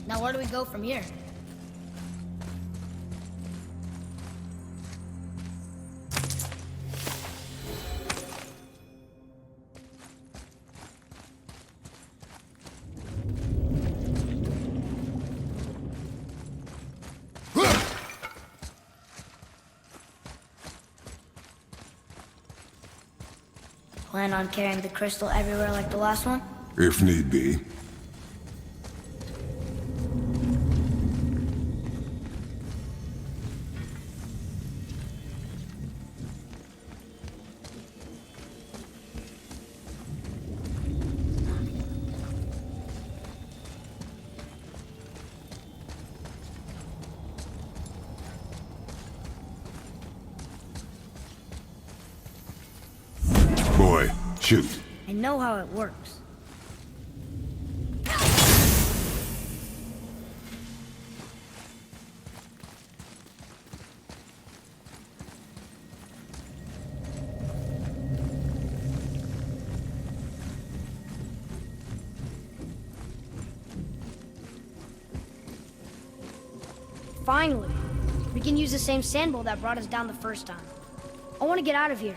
Now where do we go from here? Plan on carrying the crystal everywhere like the last one? If need be. Boy, shoot. I know how it works. Finally, we can use the same sand bowl that brought us down the first time. I want to get out of here.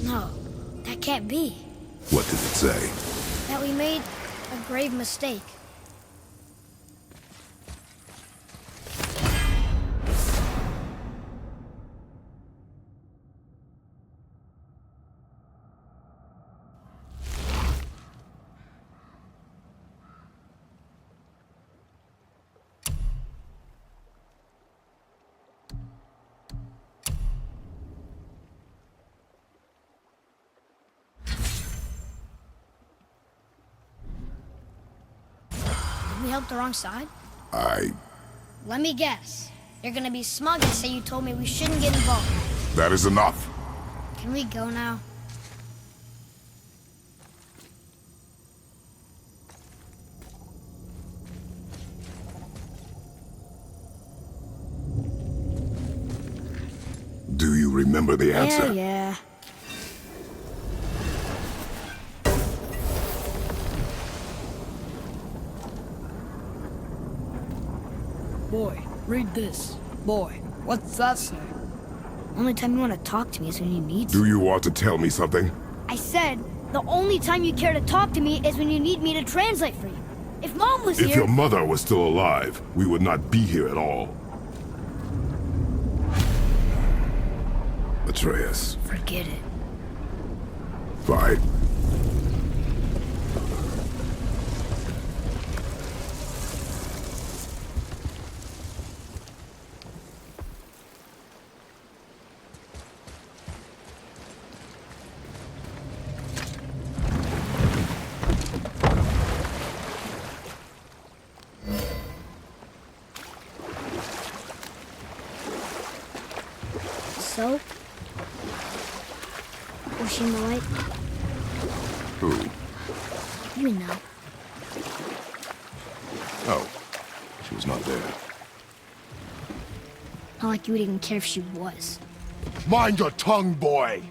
No, that can't be. What did it say? That we made a grave mistake. We helped the wrong side? Let me guess. You're gonna be smug and say you told me we shouldn't get involved. That is enough. Can we go now? Do you remember the answer? Yeah. Boy, read this. Boy, what's that say? Only time you want to talk to me is when you need to. Do you want to tell me something? I said, the only time you care to talk to me is when you need me to translate for you. If Mom was If here... your mother was still alive, we would not be here at all. Atreus. Forget it. Fine. So? Was she in the light? Who? You know. Oh. She was not there. Not like you would even care if she was. Mind your tongue, boy!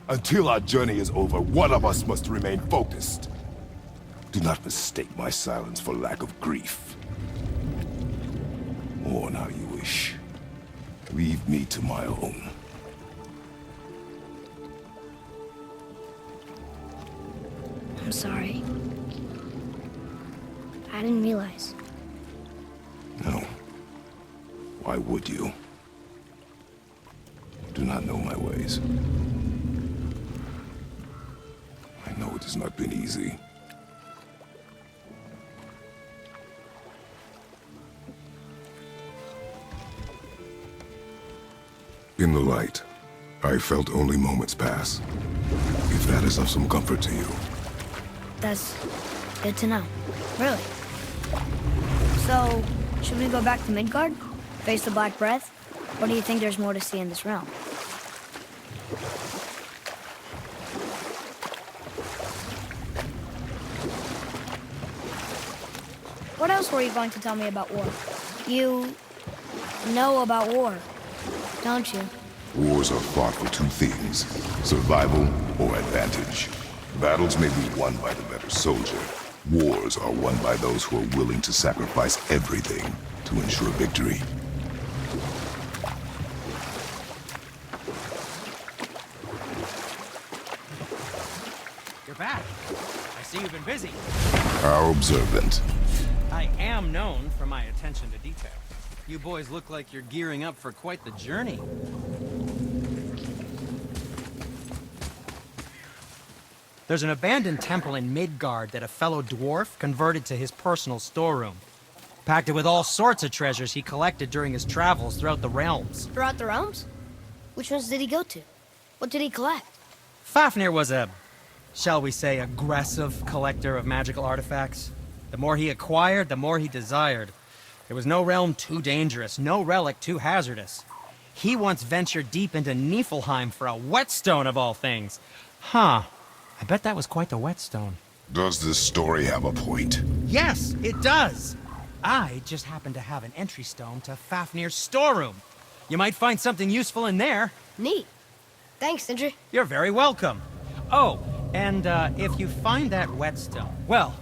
Until our journey is over, one of us must remain focused. Do not mistake my silence for lack of grief. Mourn how you wish. Leave me to my own. I'm sorry. I didn't realize. No. Why would you? Do not know my ways. I know it has not been easy. In the light, I felt only moments pass. If that is of some comfort to you. That's good to know. Really. So, should we go back to Midgard? Face the Black Breath? Or do you think there's more to see in this realm? What else were you going to tell me about war? You know about war, don't you? Wars are fought for two things, survival or advantage. Battles may be won by the better soldier. Wars are won by those who are willing to sacrifice everything to ensure victory. You're back. I see you've been busy. How observant. I am known for my attention to detail. You boys look like you're gearing up for quite the journey. There's an abandoned temple in Midgard that a fellow dwarf converted to his personal storeroom. Packed it with all sorts of treasures he collected during his travels throughout the realms. Throughout the realms? Which ones did he go to? What did he collect? Fafnir was a, shall we say, aggressive collector of magical artifacts. The more he acquired, the more he desired. There was no realm too dangerous, no relic too hazardous. He once ventured deep into Niflheim for a whetstone of all things. Huh. I bet that was quite the whetstone. Does this story have a point? Yes, it does. I just happen to have an entry stone to Fafnir's storeroom. You might find something useful in there. Neat. Thanks, Sindri. You're very welcome. Oh, and if you find that whetstone, well,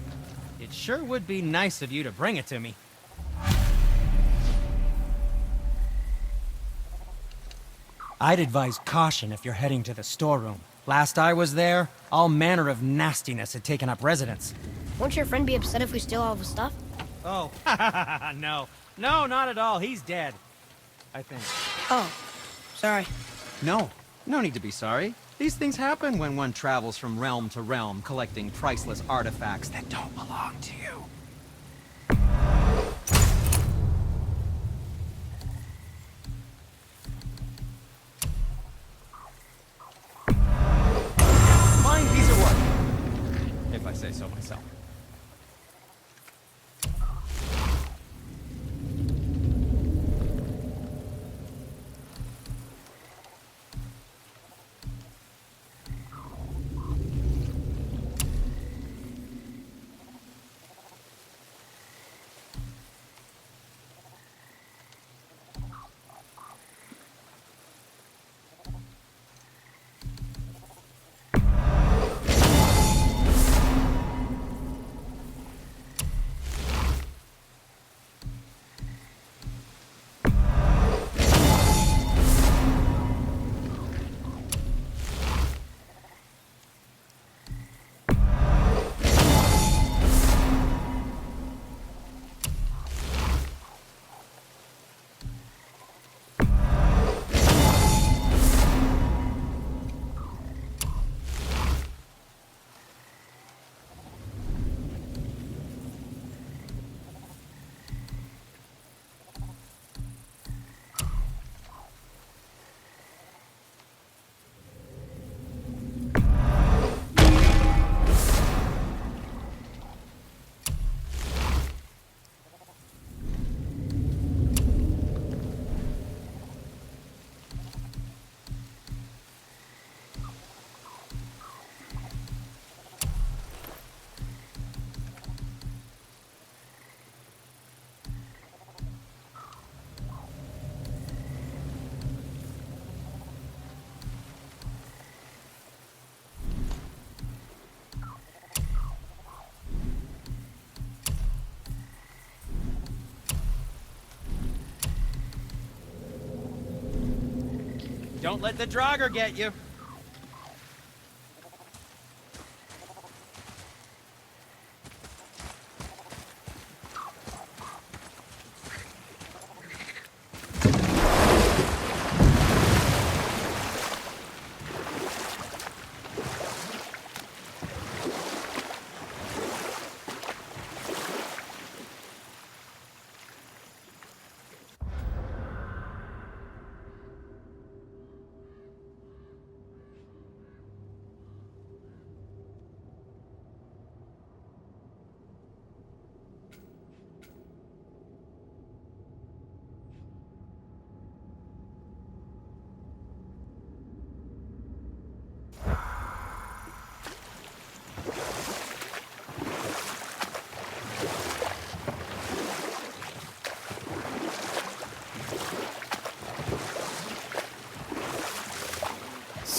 it sure would be nice of you to bring it to me. I'd advise caution if you're heading to the storeroom. Last I was there, all manner of nastiness had taken up residence. Won't your friend be upset if we steal all of his stuff? Oh, no. No, not at all. He's dead. I think. Oh, sorry. No need to be sorry. These things happen when one travels from realm to realm, collecting priceless artifacts that don't belong to you. Fine piece of work, if I say so myself. Don't let the Draugr get you.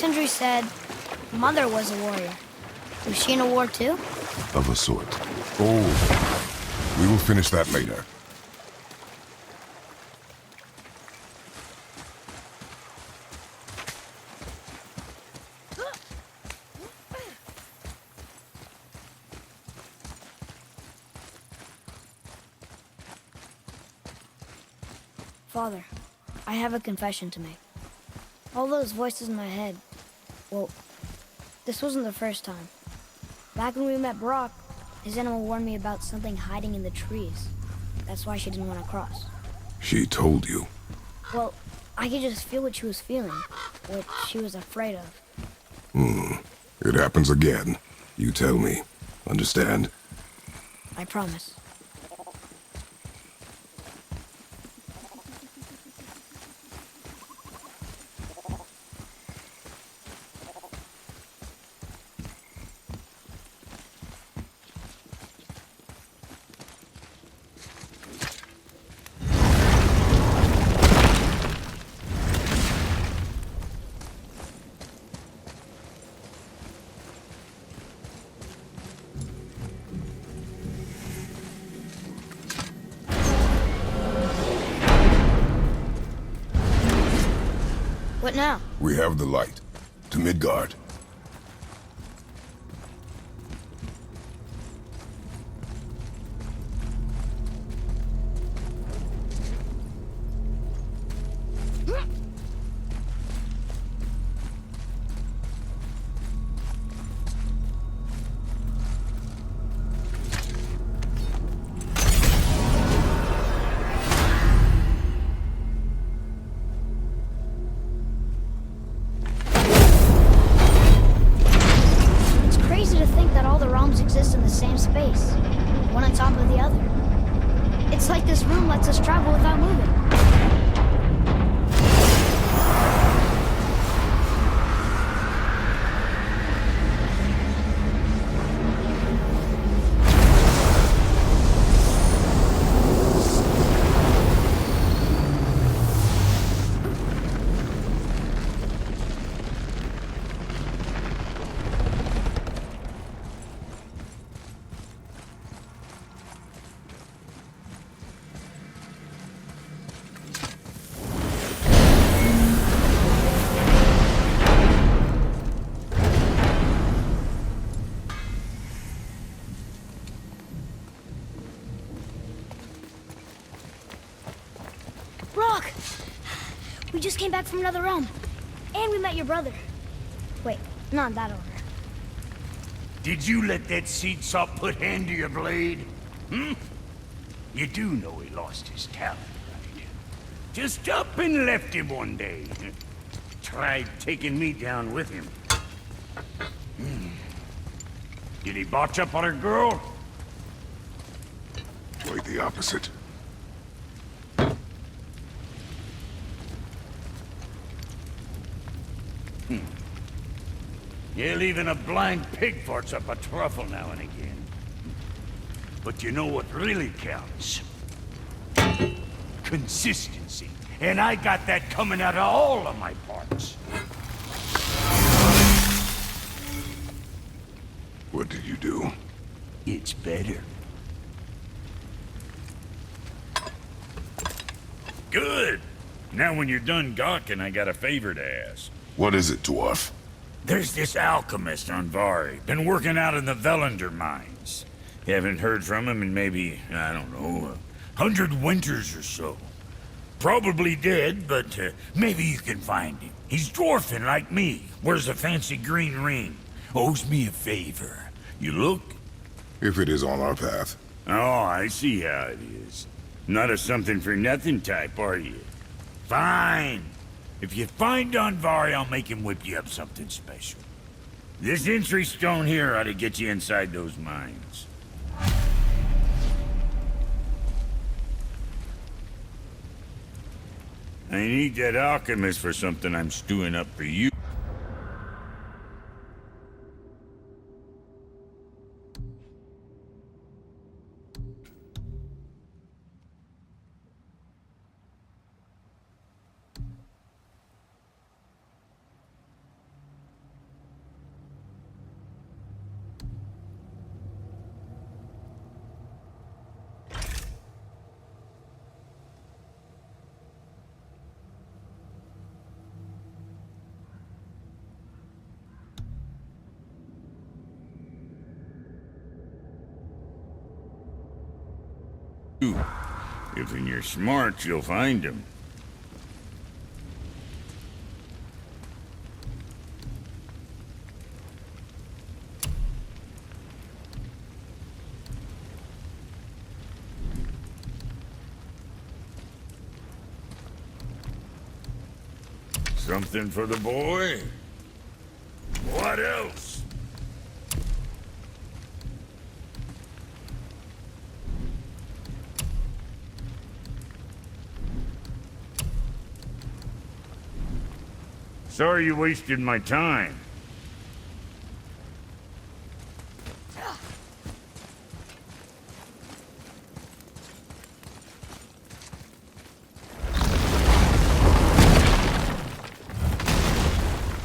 Sindri said Mother was a warrior. Was she in a war too? Of a sort. Oh, we will finish that later. Father, I have a confession to make. All those voices in my head, well, this wasn't the first time. Back when we met Brock, his animal warned me about something hiding in the trees. That's why she didn't want to cross. She told you. Well, I could just feel what she was feeling, what she was afraid of. It happens again. You tell me. Understand? I promise. What now? We have the light. To Midgard. Exist in the same space, one on top of the other. It's like this room lets us travel without moving. Brock! We just came back from another realm. And we met your brother. Wait, not in that order. Did you let that seed sop put hand to your blade? Hmm? You do know he lost his talent, right? Just up and left him one day. Tried taking me down with him. Did he botch up on a girl? Quite the opposite. Yeah, even a blind pig farts up a truffle now and again. But you know what really counts? Consistency. And I got that coming out of all of my parts. What did you do? It's better. Good. Now when you're done gawking, I got a favor to ask. What is it, dwarf? There's this alchemist on Vari. Been working out in the Velander mines. Haven't heard from him in maybe, I don't know, 100 winters or so. Probably dead, but maybe you can find him. He's dwarfing like me. Wears a fancy green ring. Owes me a favor. You look? If it is on our path. Oh, I see how it is. Not a something-for-nothing type, are you? Fine. If you find Vari, I'll make him whip you up something special. This entry stone here ought to get you inside those mines. I need that alchemist for something I'm stewing up for you. If you're smart, you'll find him. Something for the boy? What else? Sorry you wasted my time.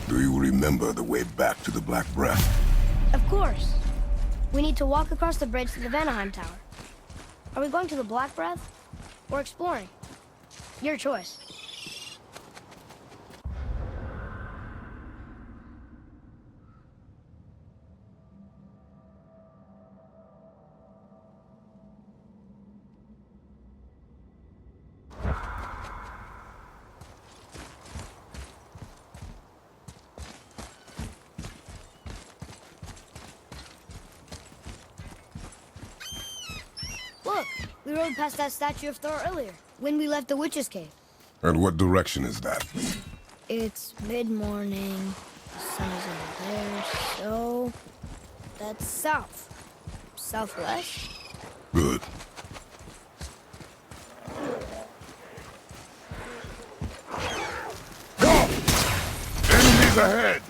Do you remember the way back to the Black Breath? Of course. We need to walk across the bridge to the Vanaheim Tower. Are we going to the Black Breath or exploring? Your choice. Look, we rode past that statue of Thor earlier, when we left the Witch's Cave. And what direction is that? It's mid-morning, the sun is over there, so... that's south. Southwest? Good. Go! Enemies ahead!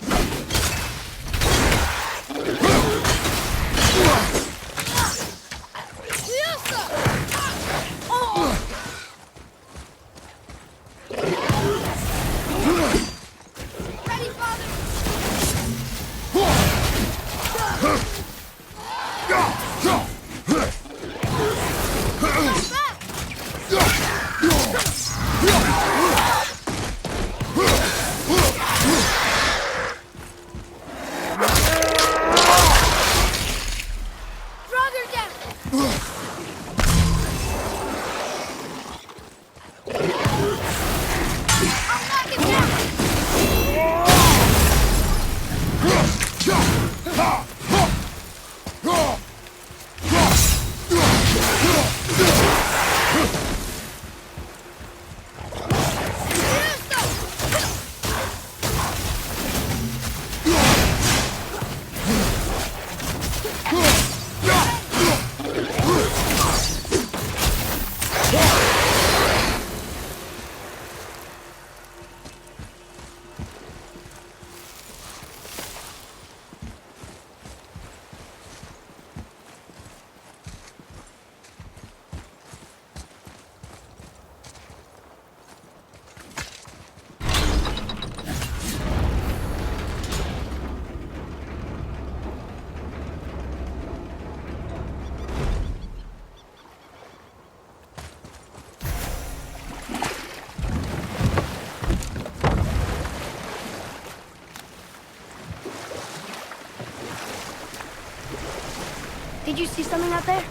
Did you see something out there?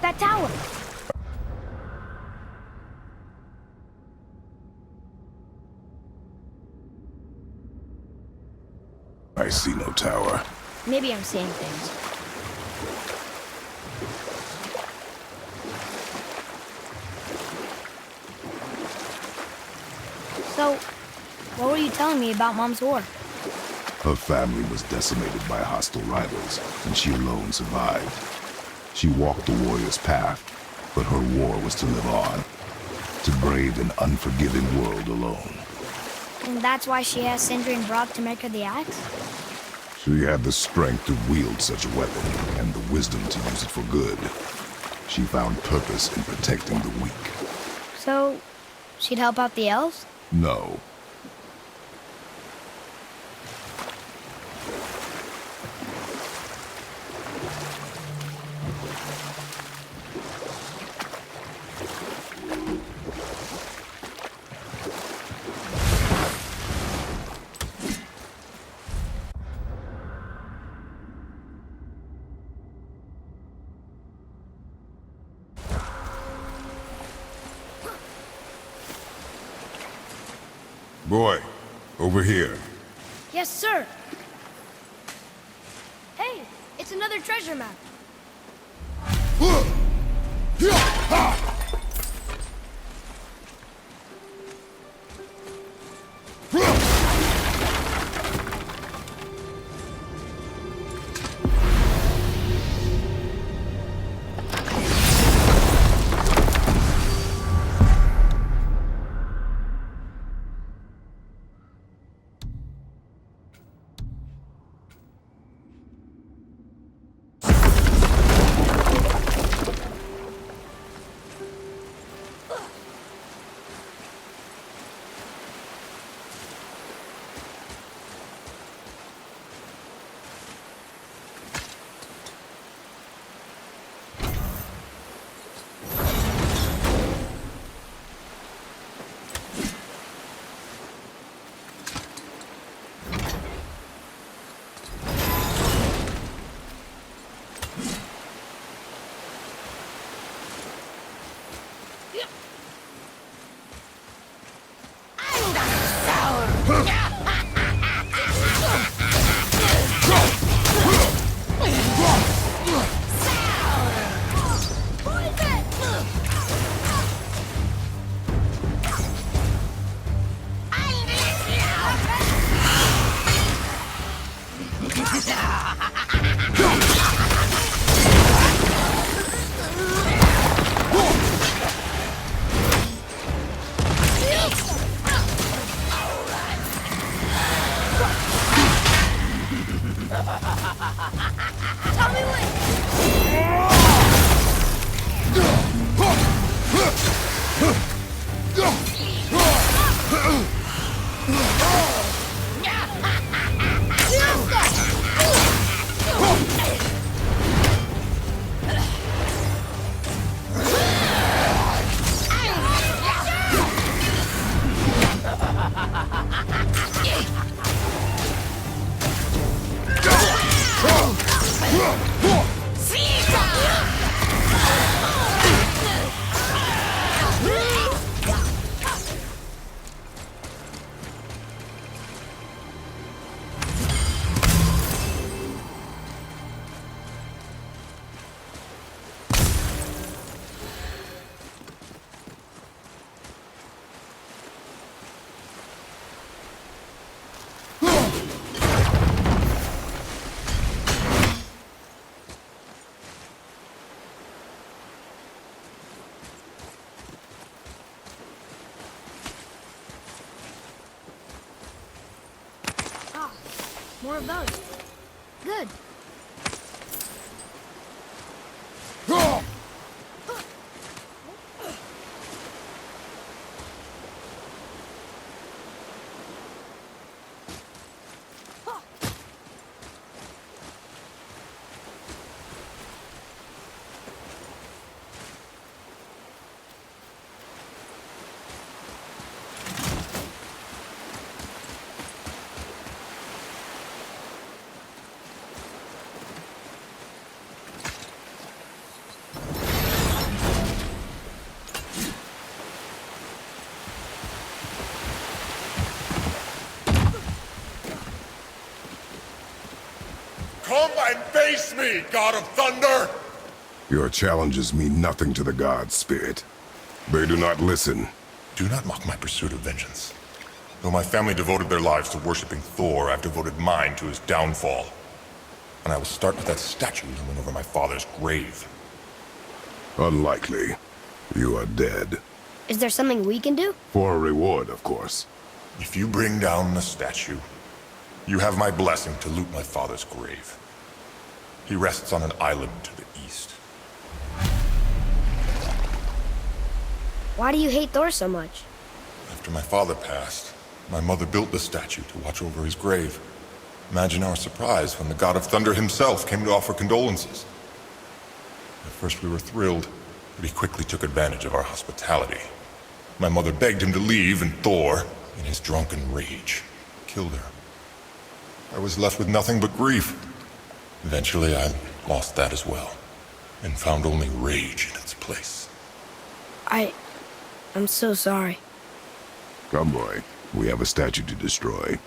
That tower! I see no tower. Maybe I'm seeing things. So, what were you telling me about Mom's war? Her family was decimated by hostile rivals, and she alone survived. She walked the warrior's path, but her war was to live on, to brave an unforgiving world alone. And that's why she asked Sindri and Brock to make her the axe? She had the strength to wield such a weapon, and the wisdom to use it for good. She found purpose in protecting the weak. So, she'd help out the elves? No. Boy, over here. Yes, sir. Hey, it's another treasure map. More of those. Good. Come and face me, God of Thunder! Your challenges mean nothing to the gods, Spirit. They do not listen. Do not mock my pursuit of vengeance. Though my family devoted their lives to worshipping Thor, I've devoted mine to his downfall. And I will start with that statue looming over my father's grave. Unlikely. You are dead. Is there something we can do? For a reward, of course. If you bring down the statue, you have my blessing to loot my father's grave. He rests on an island to the east. Why do you hate Thor so much? After my father passed, my mother built the statue to watch over his grave. Imagine our surprise when the God of Thunder himself came to offer condolences. At first we were thrilled, but he quickly took advantage of our hospitality. My mother begged him to leave, and Thor, in his drunken rage, killed her. I was left with nothing but grief. Eventually, I lost that as well, and found only rage in its place. I'm so sorry. Come, boy. We have a statue to destroy.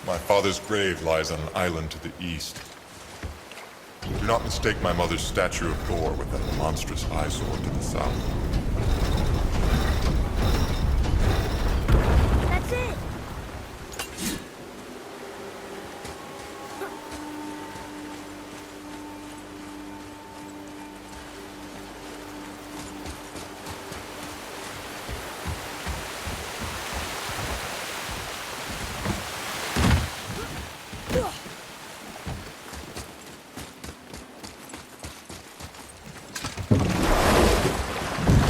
My father's grave lies on an island to the east. Do not mistake my mother's statue of Thor with that monstrous eyesore to the south. That's it!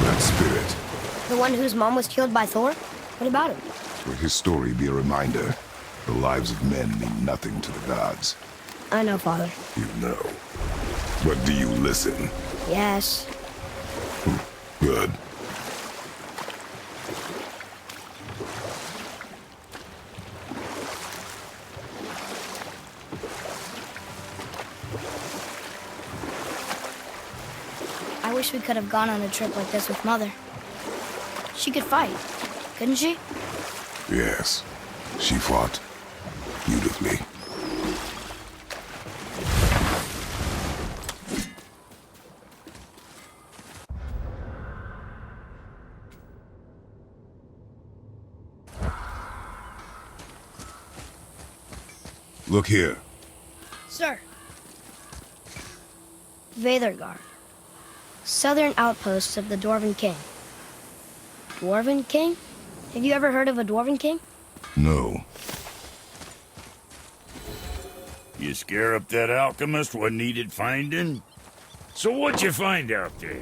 That spirit. The one whose mom was killed by Thor? What about him? Will his story be a reminder? The lives of men mean nothing to the gods. I know, Father. You know. But do you listen? Yes. Good. I wish we could have gone on a trip like this with Mother. She could fight, couldn't she? Yes. She fought beautifully. Look here. Sir. Veðurgar. Southern outposts of the Dwarven King. Dwarven King? Have you ever heard of a Dwarven King? No. You scare up that alchemist what needed finding? So what'd you find out there?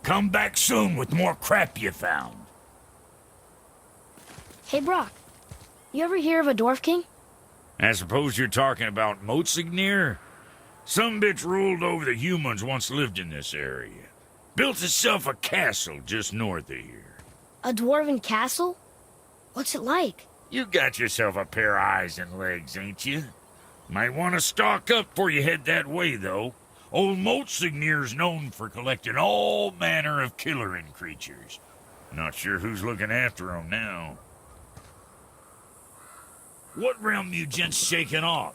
Come back soon with more crap you found. Hey, Brock. You ever hear of a Dwarf King? I suppose you're talking about Motsignir? Some bitch ruled over the humans once lived in this area. Built itself a castle just north of here. A Dwarven castle? What's it like? You got yourself a pair of eyes and legs, ain't you? Might want to stock up before you head that way, though. Old Motsignir's known for collecting all manner of killerin creatures. Not sure who's looking after 'em now. What realm you gents shaking off?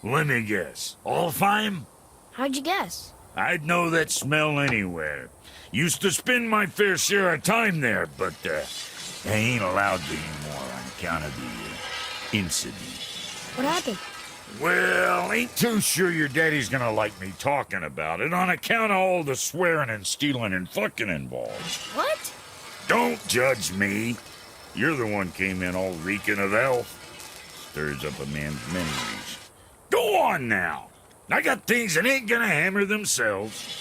Let me guess. Alfheim? How'd you guess? I'd know that smell anywhere. Used to spend my fair share of time there, but I ain't allowed to anymore on account of the incident. What happened? Well, ain't too sure your daddy's gonna like me talking about it on account of all the swearing and stealing and fucking involved. What? Don't judge me. You're the one came in all reeking of elf. stirs up a man's memories. Go on now! I got things that ain't gonna hammer themselves.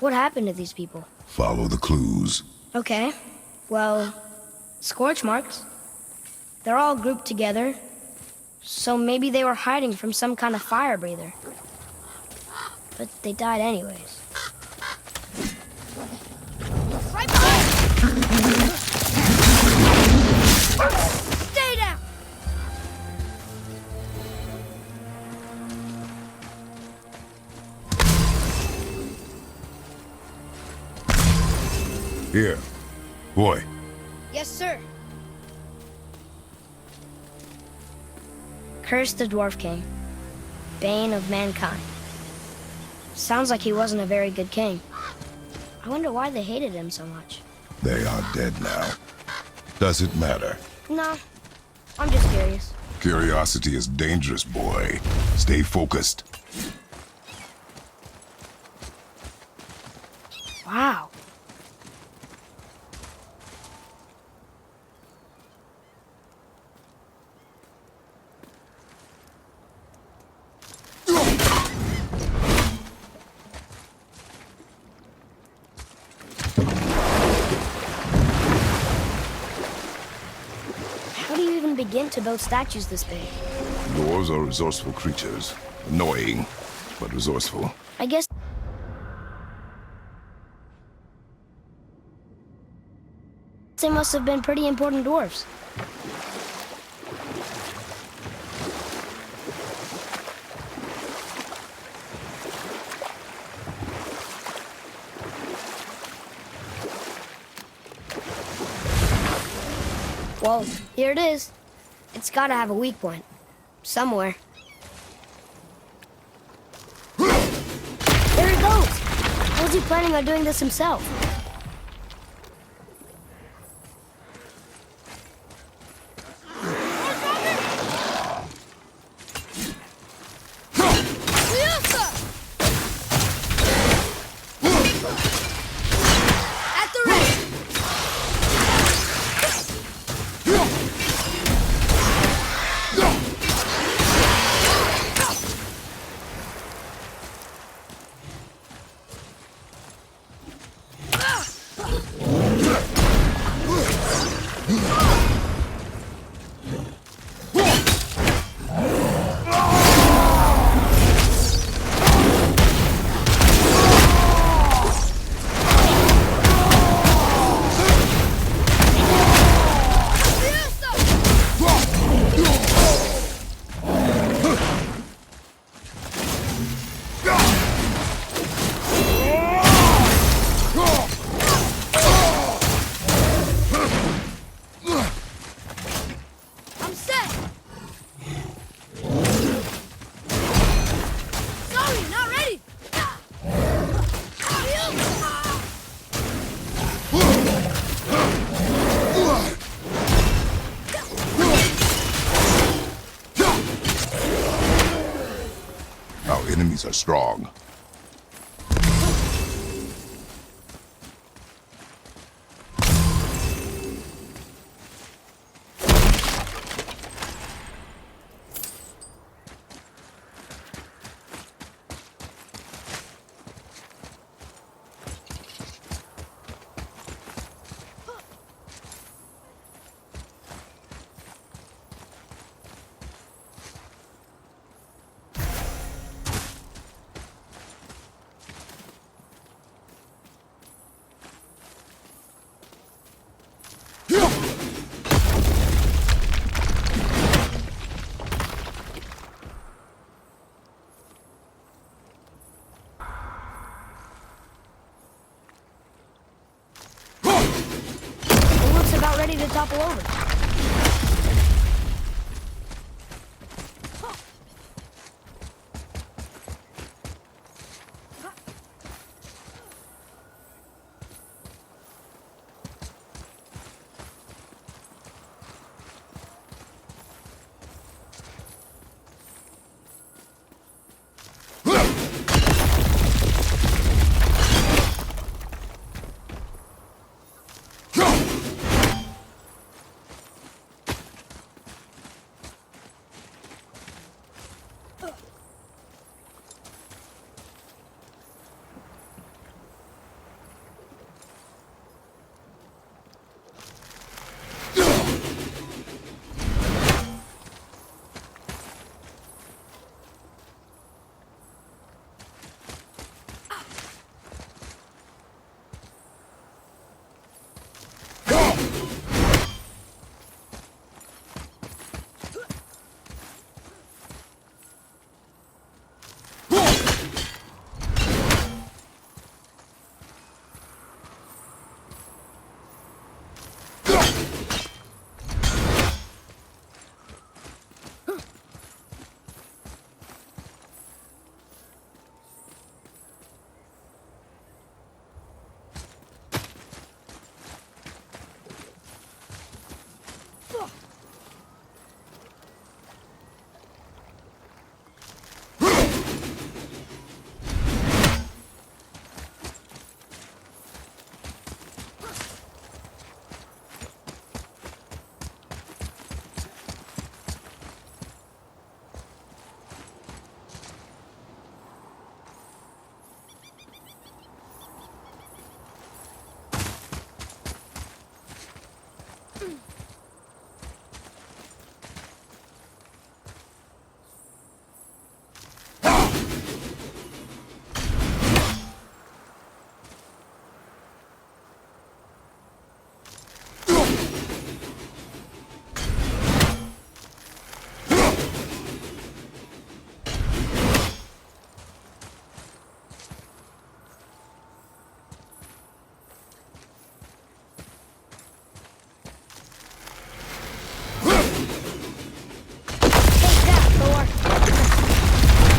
What happened to these people? Follow the clues. Okay. Well, scorch marks. They're all grouped together. So maybe they were hiding from some kind of fire breather. But they died anyways. Right behind! Stay down! Here. Boy. Yes, sir. Curse the Dwarf King, bane of mankind. Sounds like he wasn't a very good king. I wonder why they hated him so much. They are dead now. Does it matter? No, I'm just curious. Curiosity is dangerous, boy. Stay focused. Wow. How do you even begin to build statues this big? Dwarves are resourceful creatures. Annoying, but resourceful. I guess they must have been pretty important dwarves. Well, here it is. It's gotta have a weak point. Somewhere. There he goes! Was he planning on doing this himself? At the ready! enemies are strong. It looks about ready to topple over.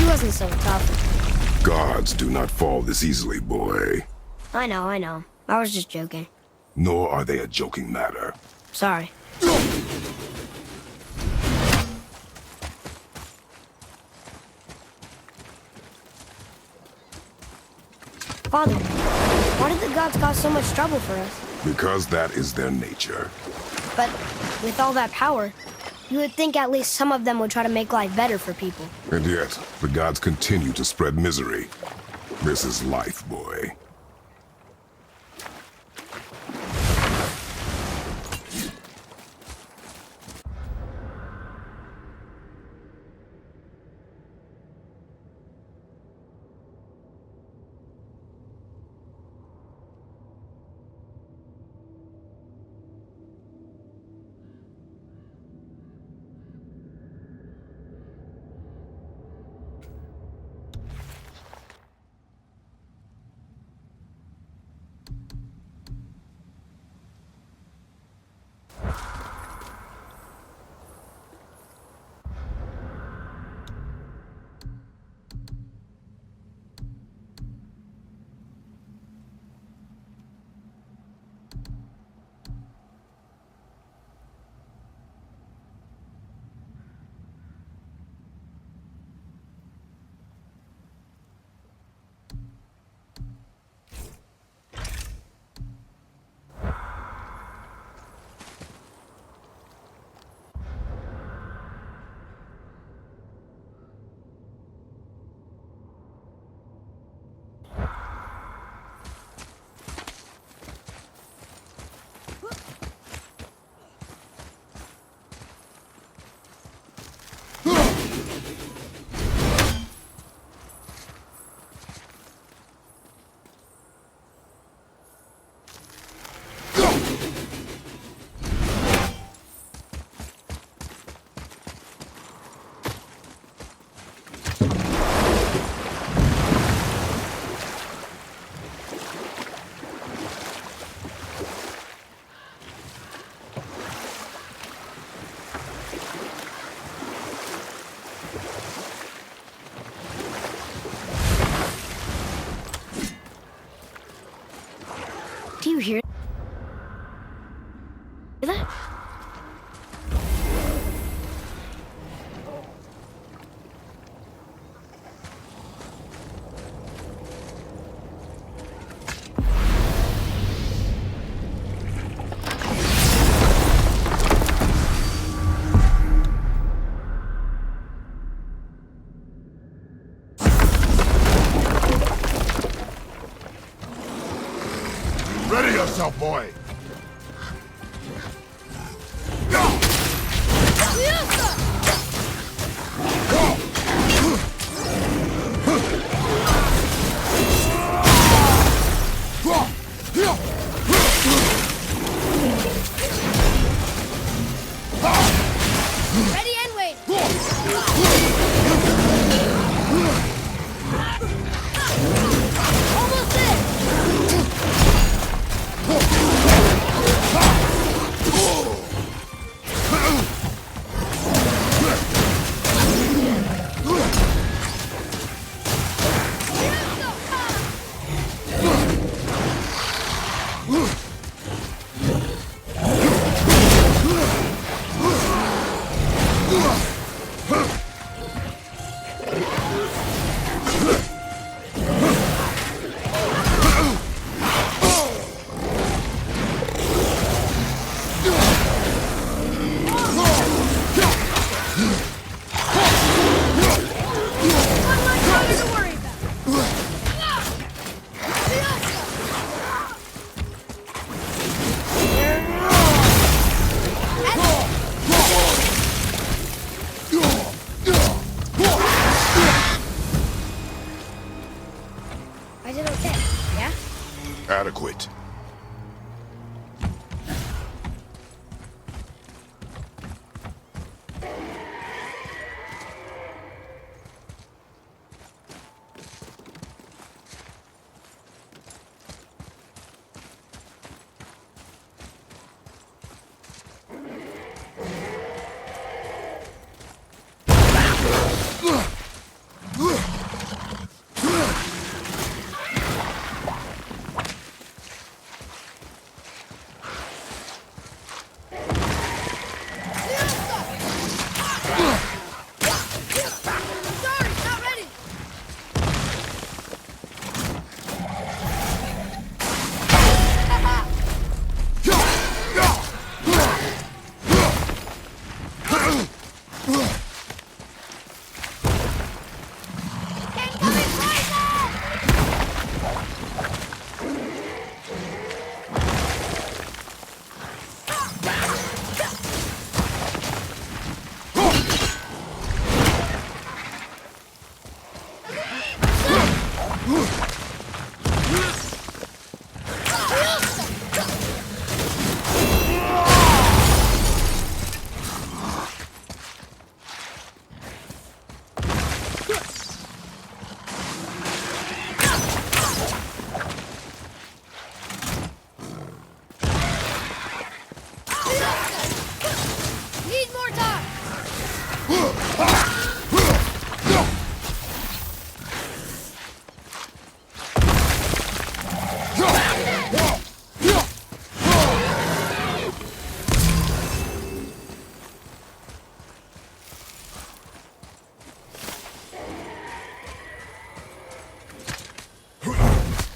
Wasn't so tough. Gods do not fall this easily, boy. I know. I was just joking. Nor are they a joking matter. Sorry. Father, why did the gods cause so much trouble for us? Because that is their nature. But with all that power, you would think at least some of them would try to make life better for people. And yet, the gods continue to spread misery. This is life, boy. you hear that? Ready yourself, boy! Ready and wait. Almost there. I did okay, yeah? Adequate. Sorry, not ready. Incoming poison! Need more time.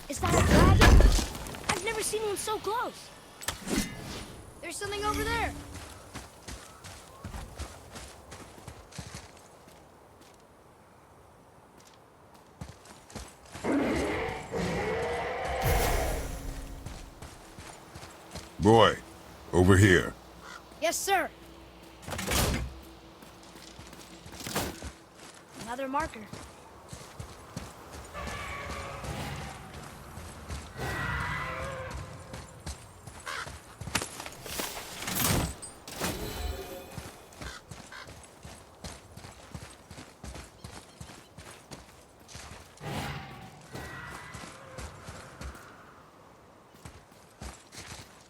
Is that a dragon? I've never seen one so close. There's something over there. Boy, over here. Yes, sir. Another marker.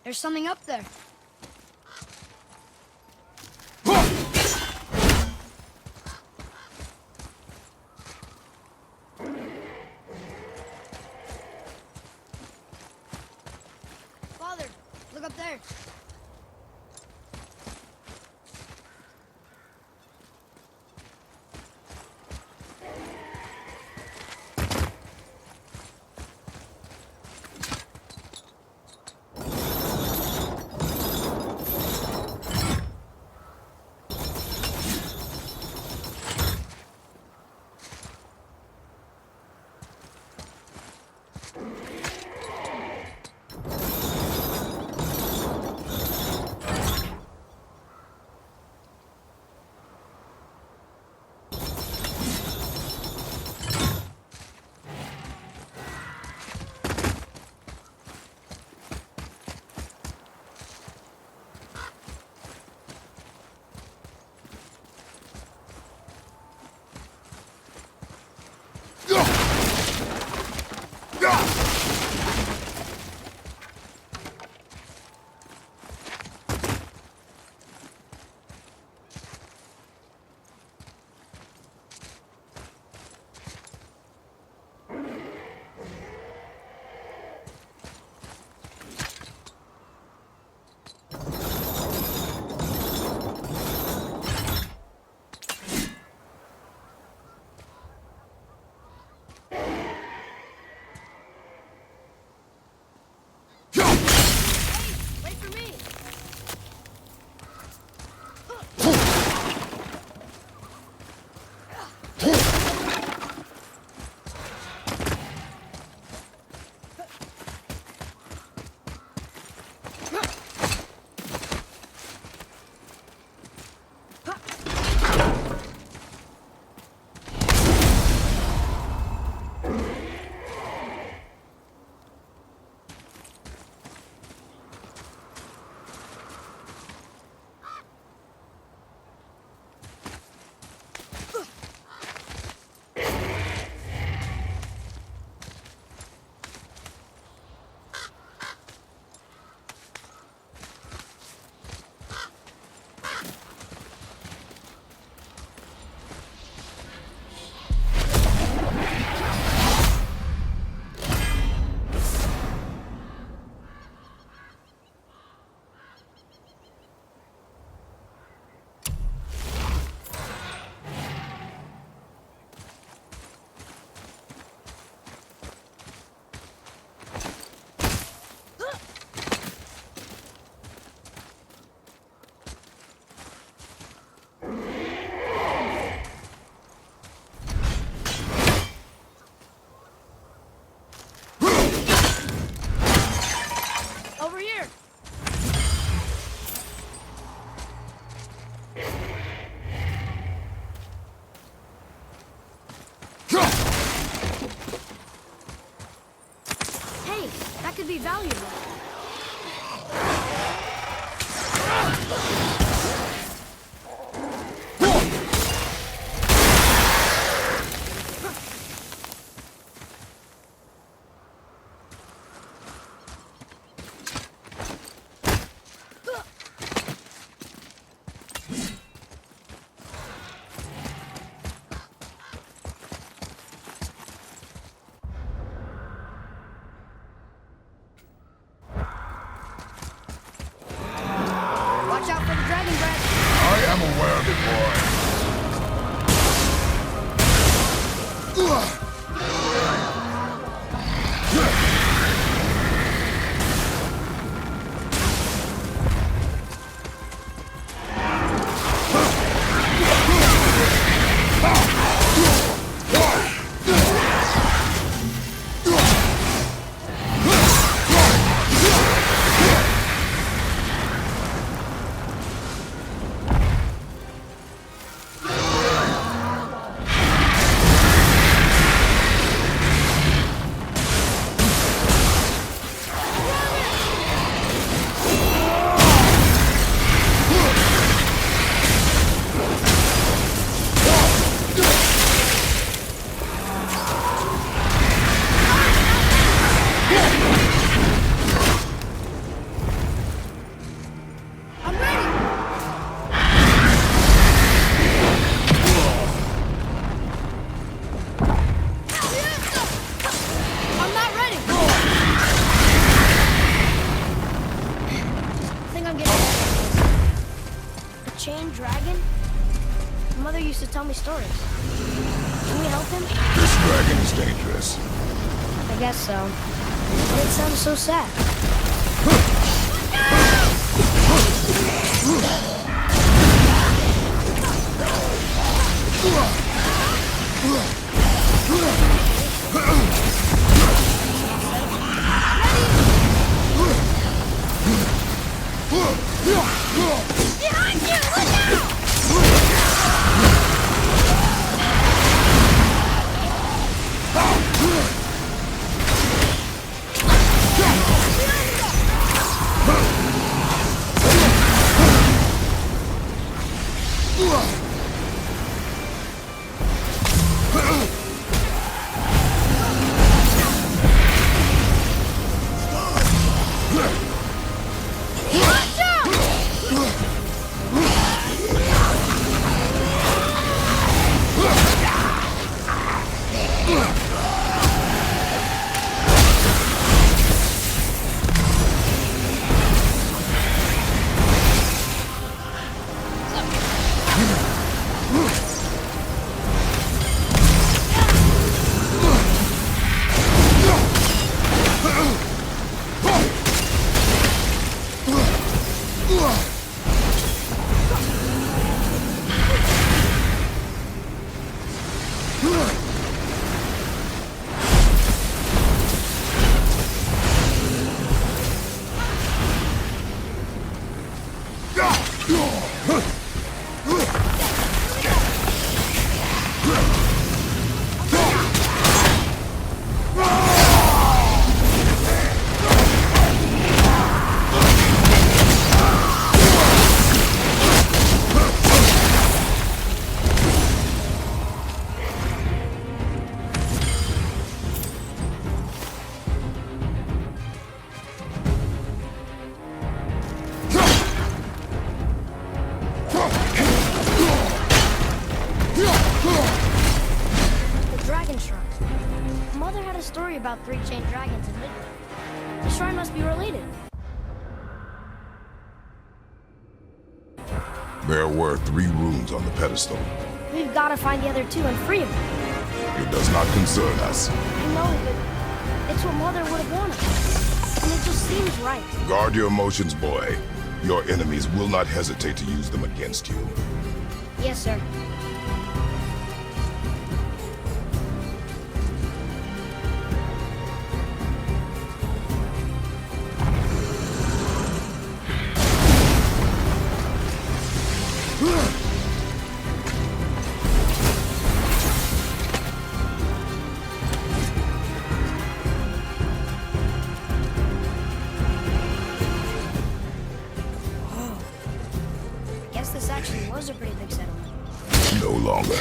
There's something up there. Look up there. Wait for me! Over here! Hey, that could be valuable. Watch out for the three-chained dragon? My mother used to tell me stories. Can we help him? This dragon is dangerous. I guess so. But it sounds so sad. Behind you! Look out! About three-chained dragons in Midway. The shrine must be related. There were 3 runes on the pedestal. We've got to find the other 2 and free them. It does not concern us. I know, but it's what Mother would have wanted. And it just seems right. Guard your emotions, boy. Your enemies will not hesitate to use them against you. Yes, sir. Was a pretty big settlement. No longer.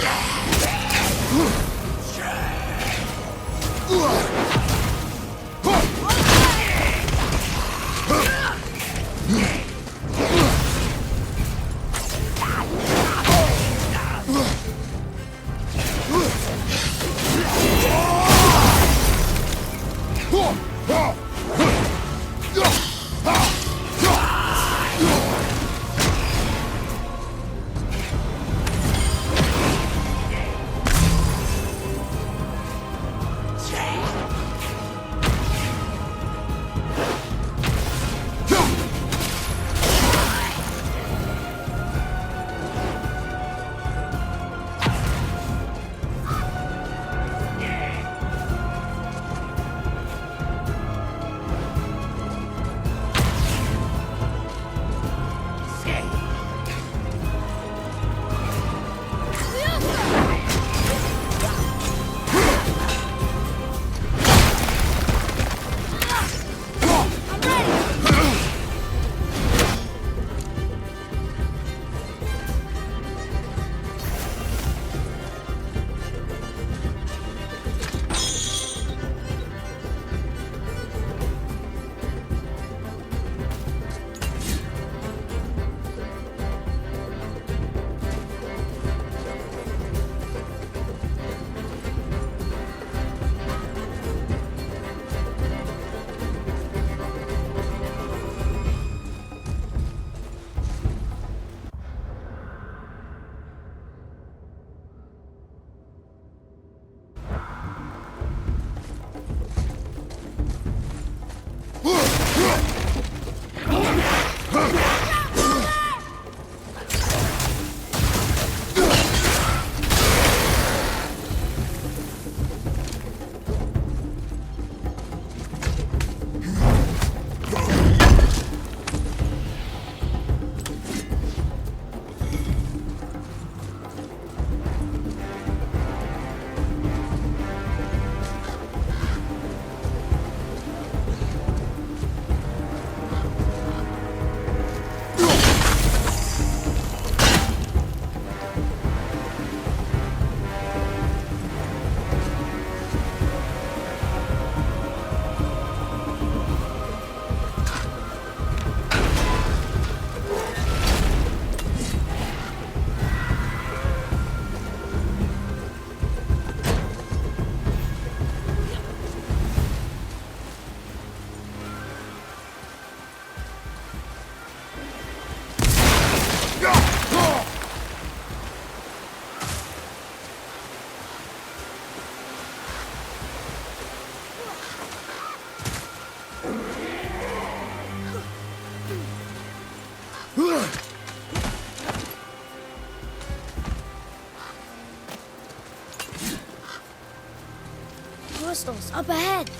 Crystals up ahead.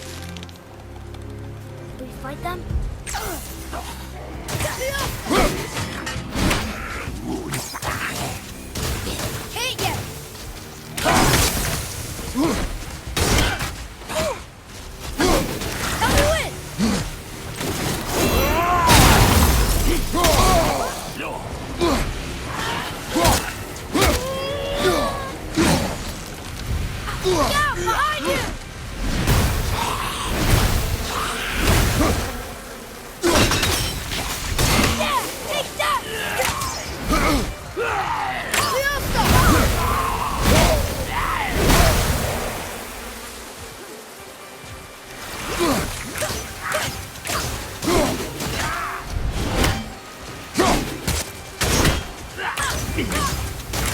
Do we fight them? Hit ya! How do it? Yeah, behind you! Yeah, take that!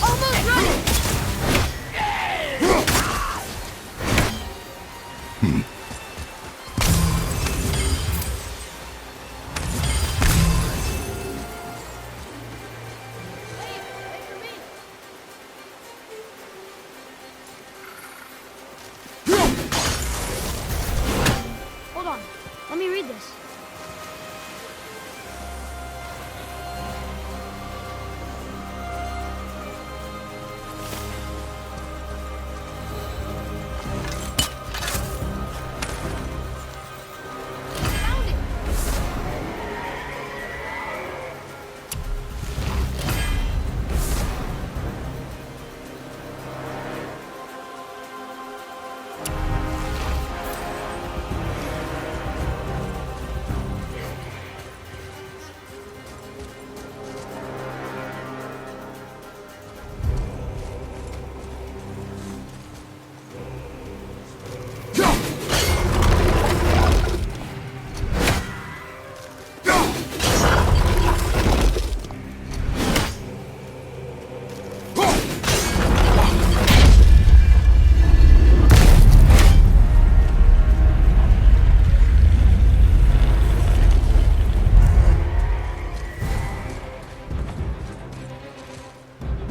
Almost ready! Hold on. Let me read this. Found it.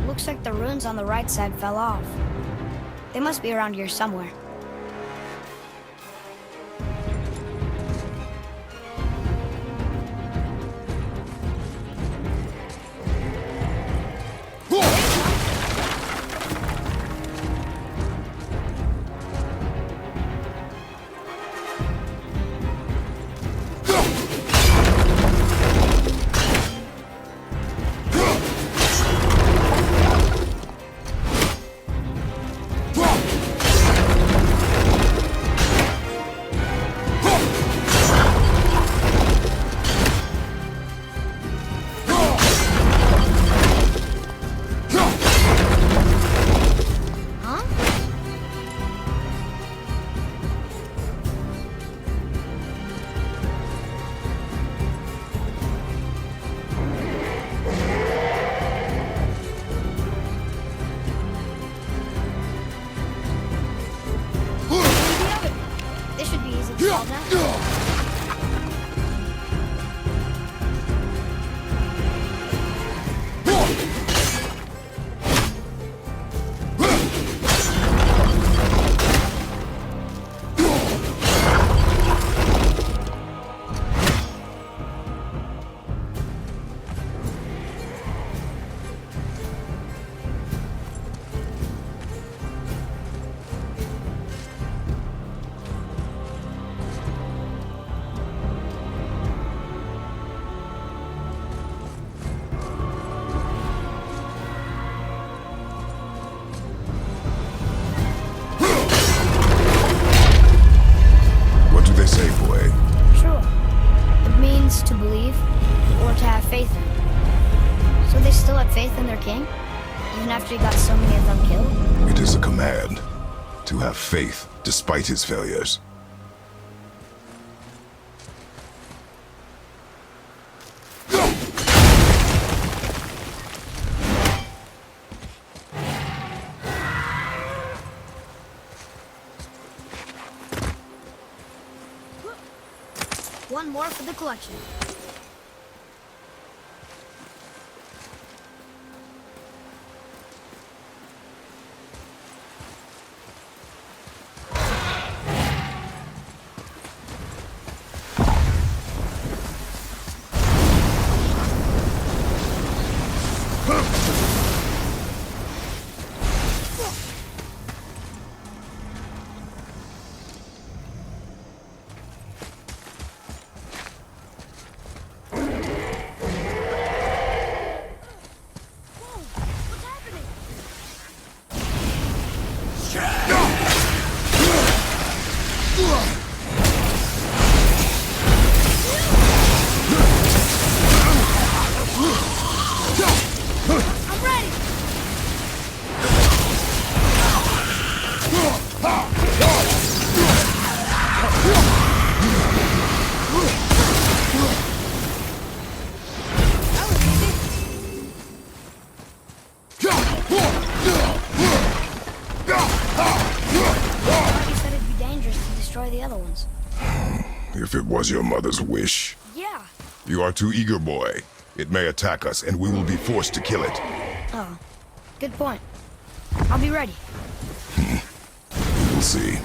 Looks like the runes on the right side fell off. They must be around here somewhere. This should be easy to solve now. To believe or to have faith in. So they still had faith in their king, even after he got so many of them killed? It is a command to have faith despite his failures. One more for the collection. If it was your mother's wish. Yeah. You are too eager, boy. It may attack us, and we will be forced to kill it. Oh, good point. I'll be ready. We'll see.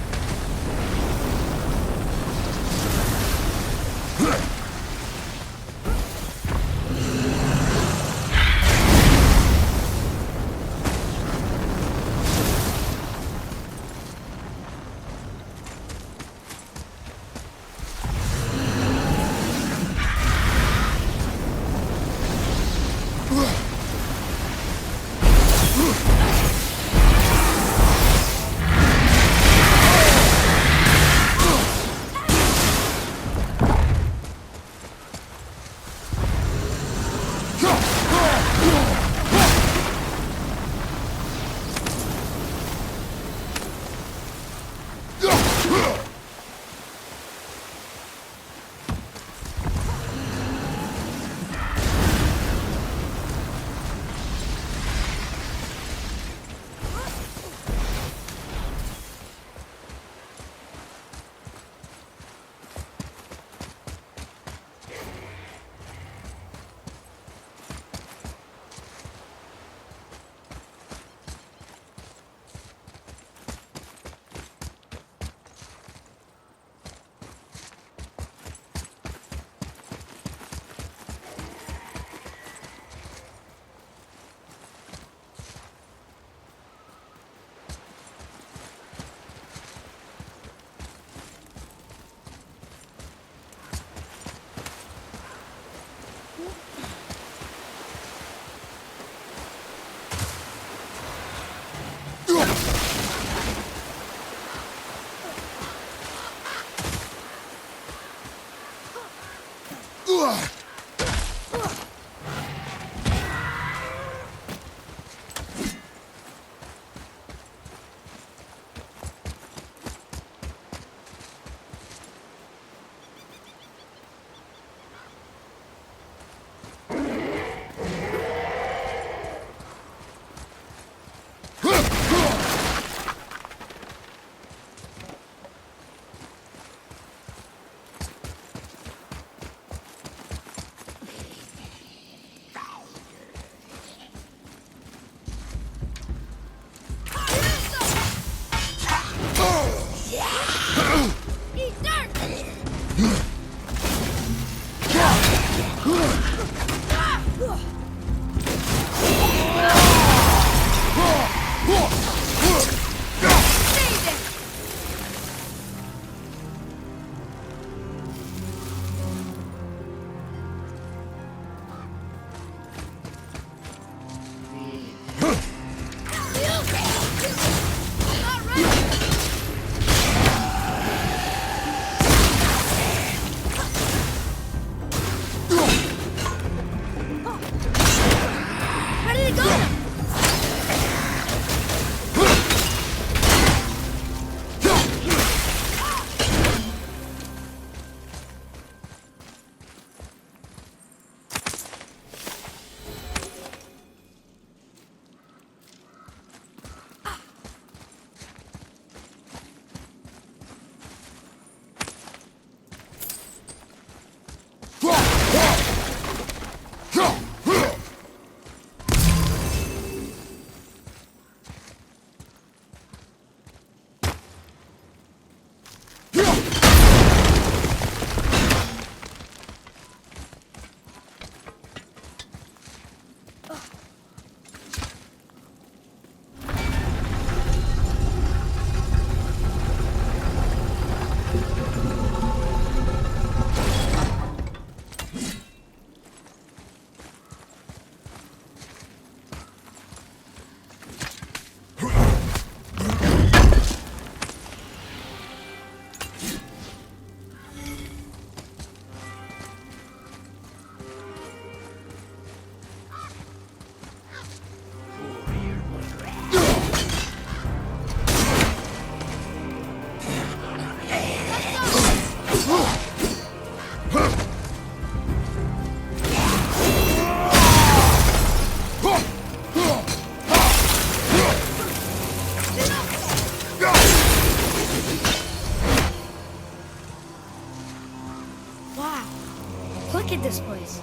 Look at this place.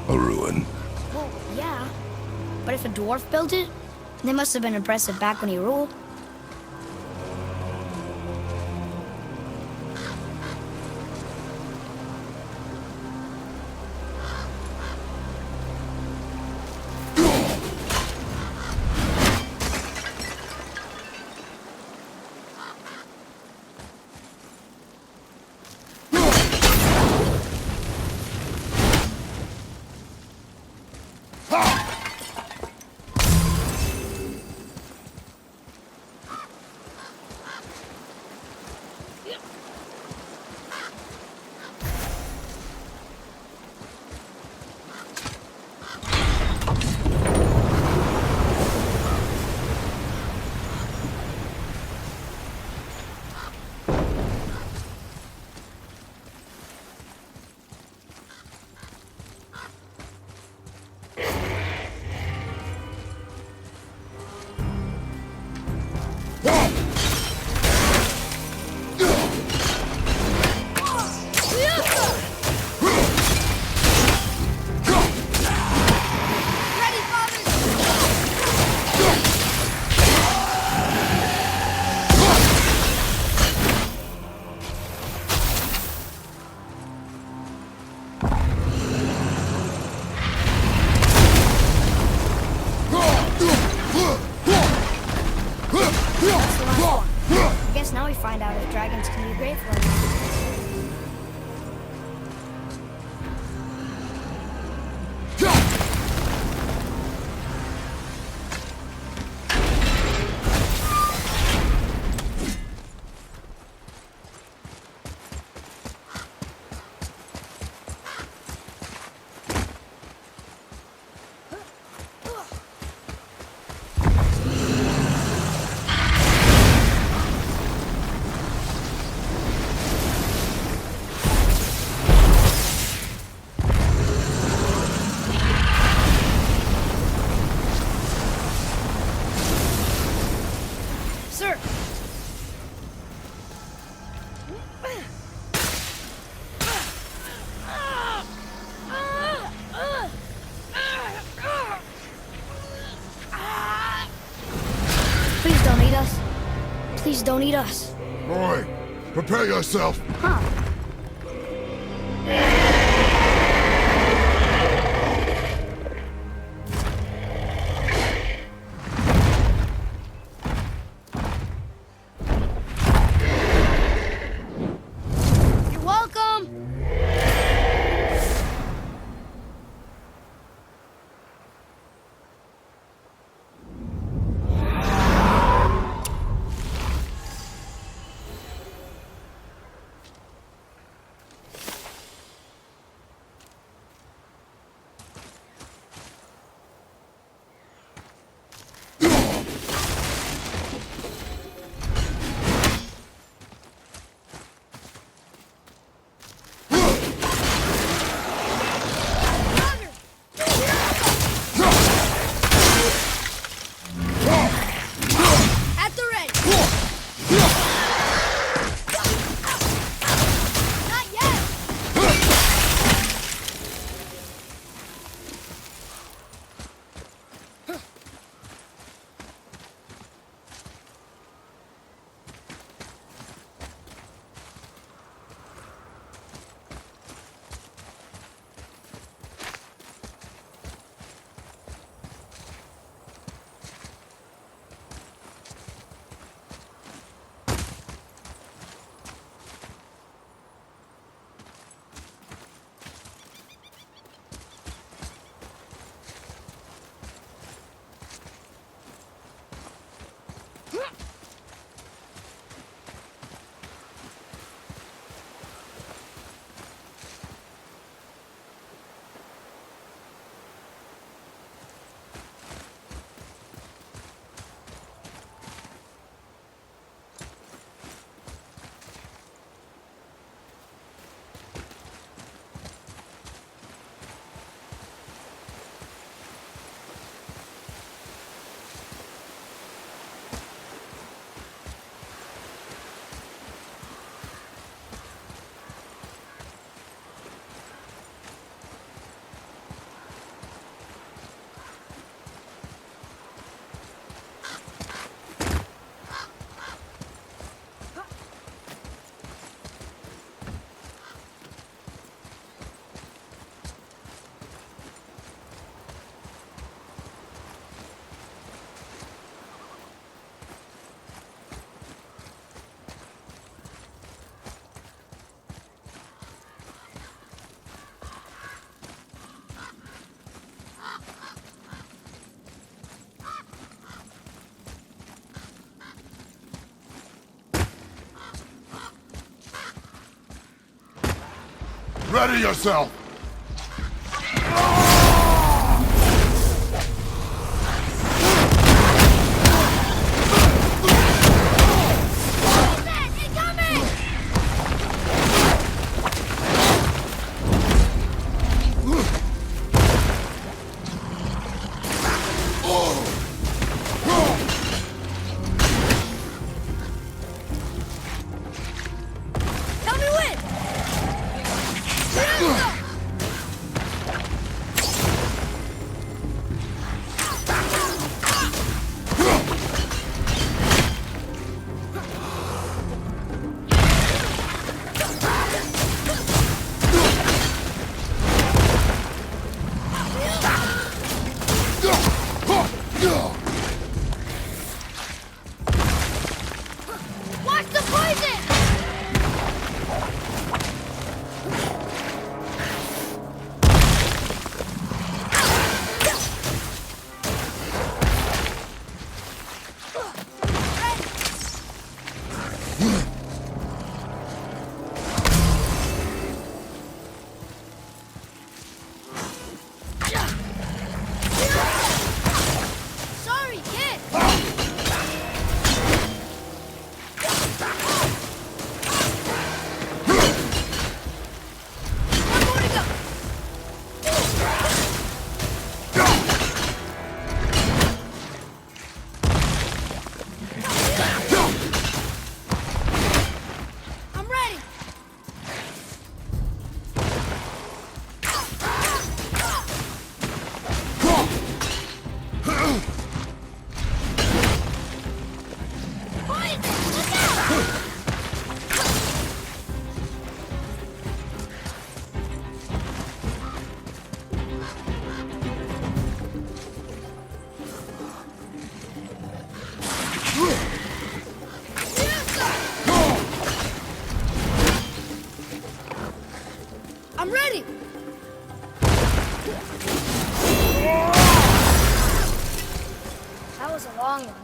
A ruin. Well, yeah. But if a dwarf built it, they must have been impressive back when he ruled. Now we find out if dragons can be grateful or not. Please don't eat us. Boy, prepare yourself. Huh. You're welcome. Ready yourself! Tell me when! Watch the poison! Sorry, kid! One more to go! I'm ready! Poison! Look out! I'm ready! That was a long one.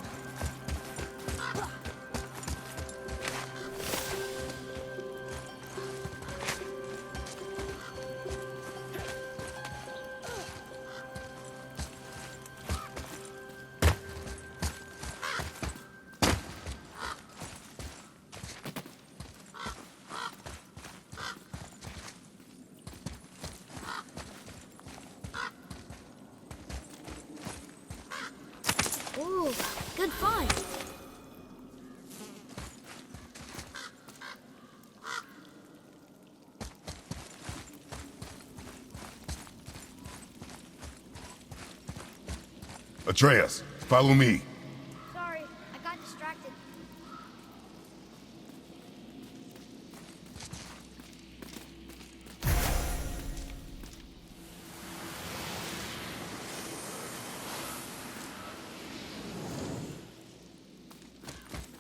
Ooh, good find. Atreus, follow me. Sorry, I got distracted.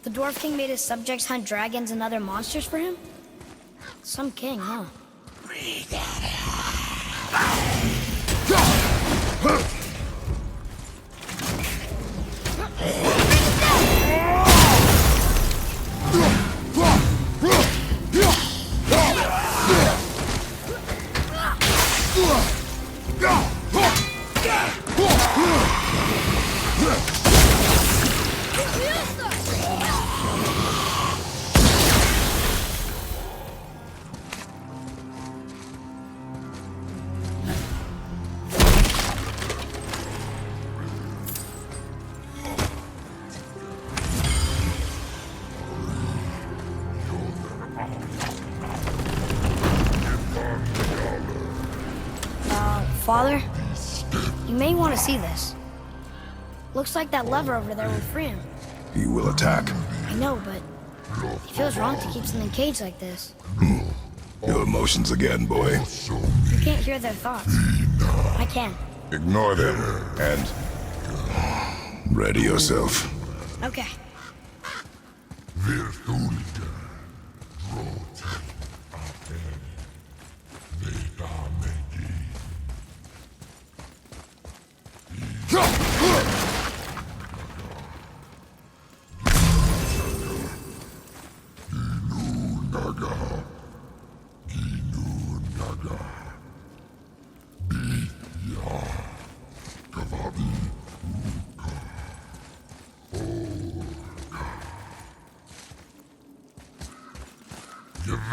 The Dwarf King made his subjects hunt dragons and other monsters for him? Some king, huh? Father, you may want to see this. Looks like that lever over there will free him. He will attack. I know, but it feels wrong to keep something caged like this. Your emotions again, boy. You can't hear their thoughts. I can. Ignore them and ready yourself. Okay.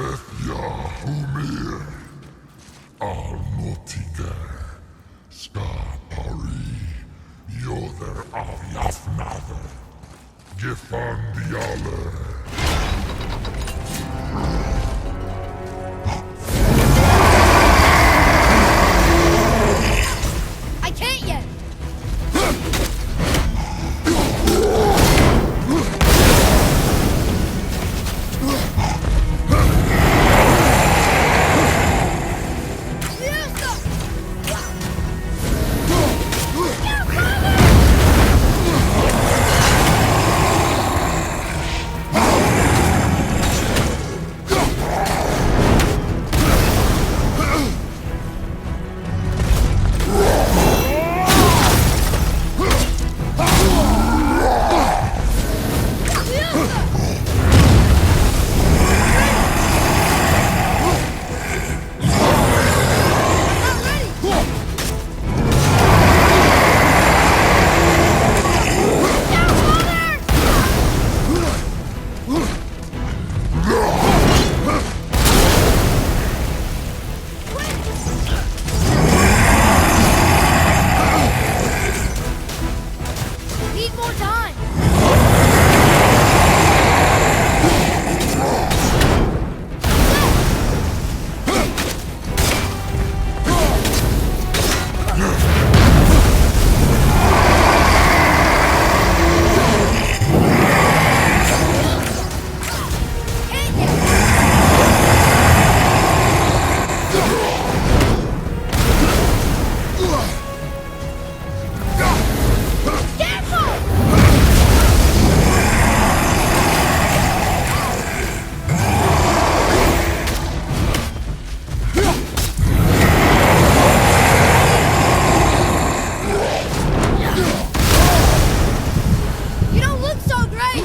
Humir, Almotika, Skapari, Yoder Aviafnader, Gifandialer. I can't yet. Need more time. You don't look so great.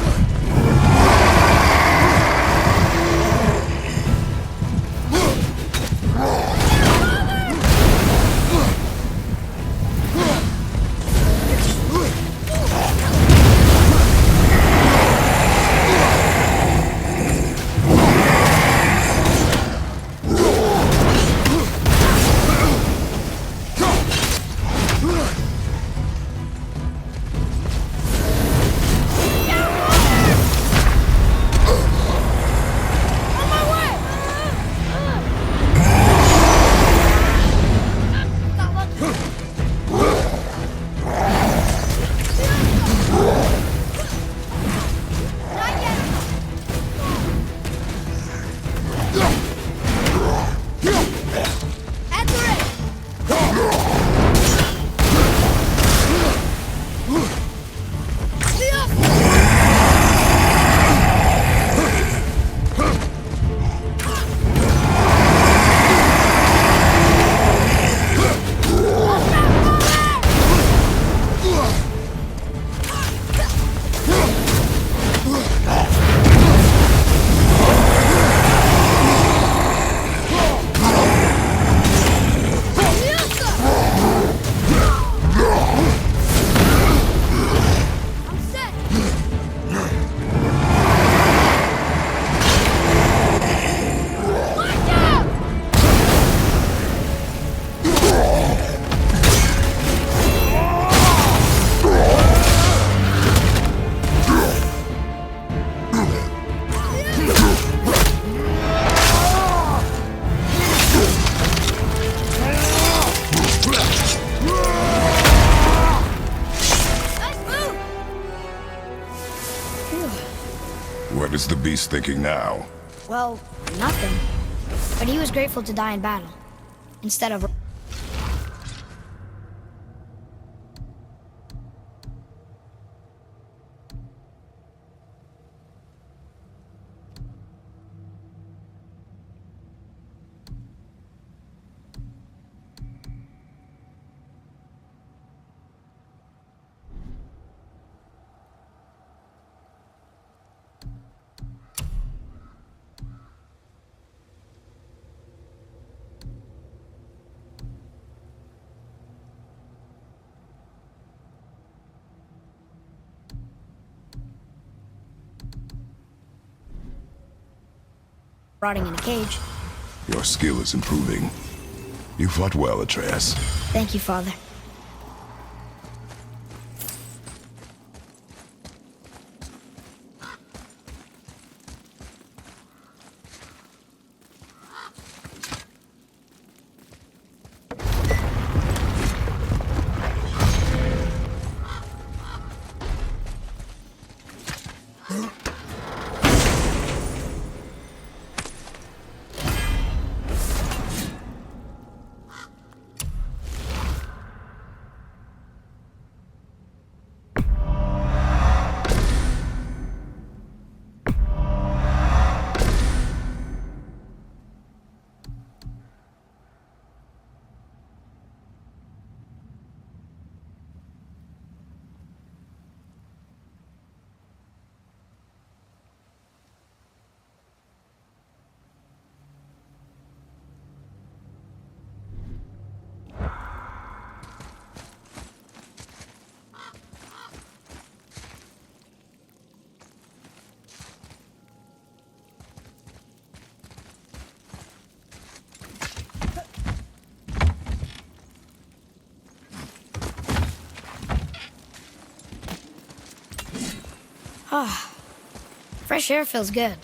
On my way. Got lucky. Not yet. At the ready. I'm set. Watch out! Nice move. What is the beast thinking now? Well, nothing. But he was grateful to die in battle, instead of... rotting in a cage. Your skill is improving. You fought well, Atreus. Thank you, Father. Ah, fresh air feels good.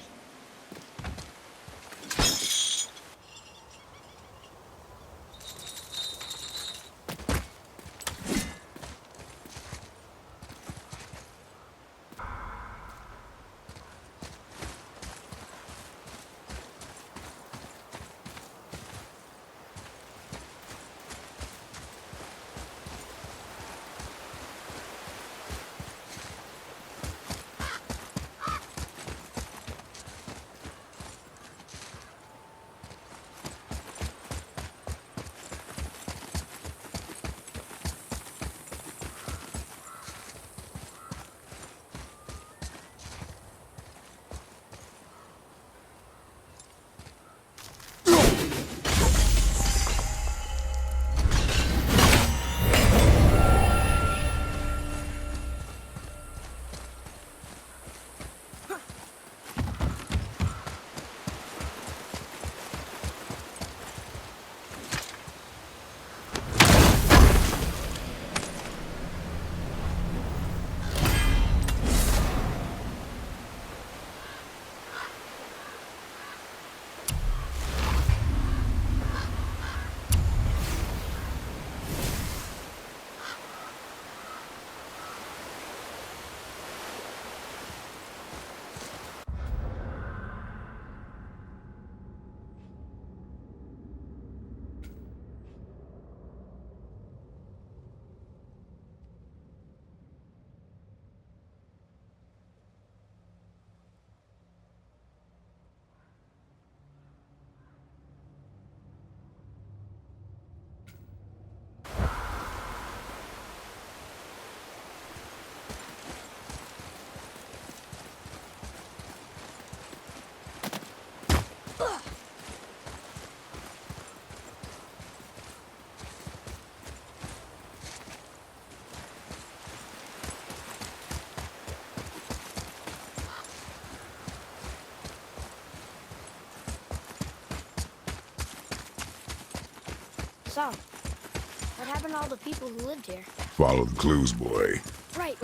So, what happened to all the people who lived here? Follow the clues, boy. Right.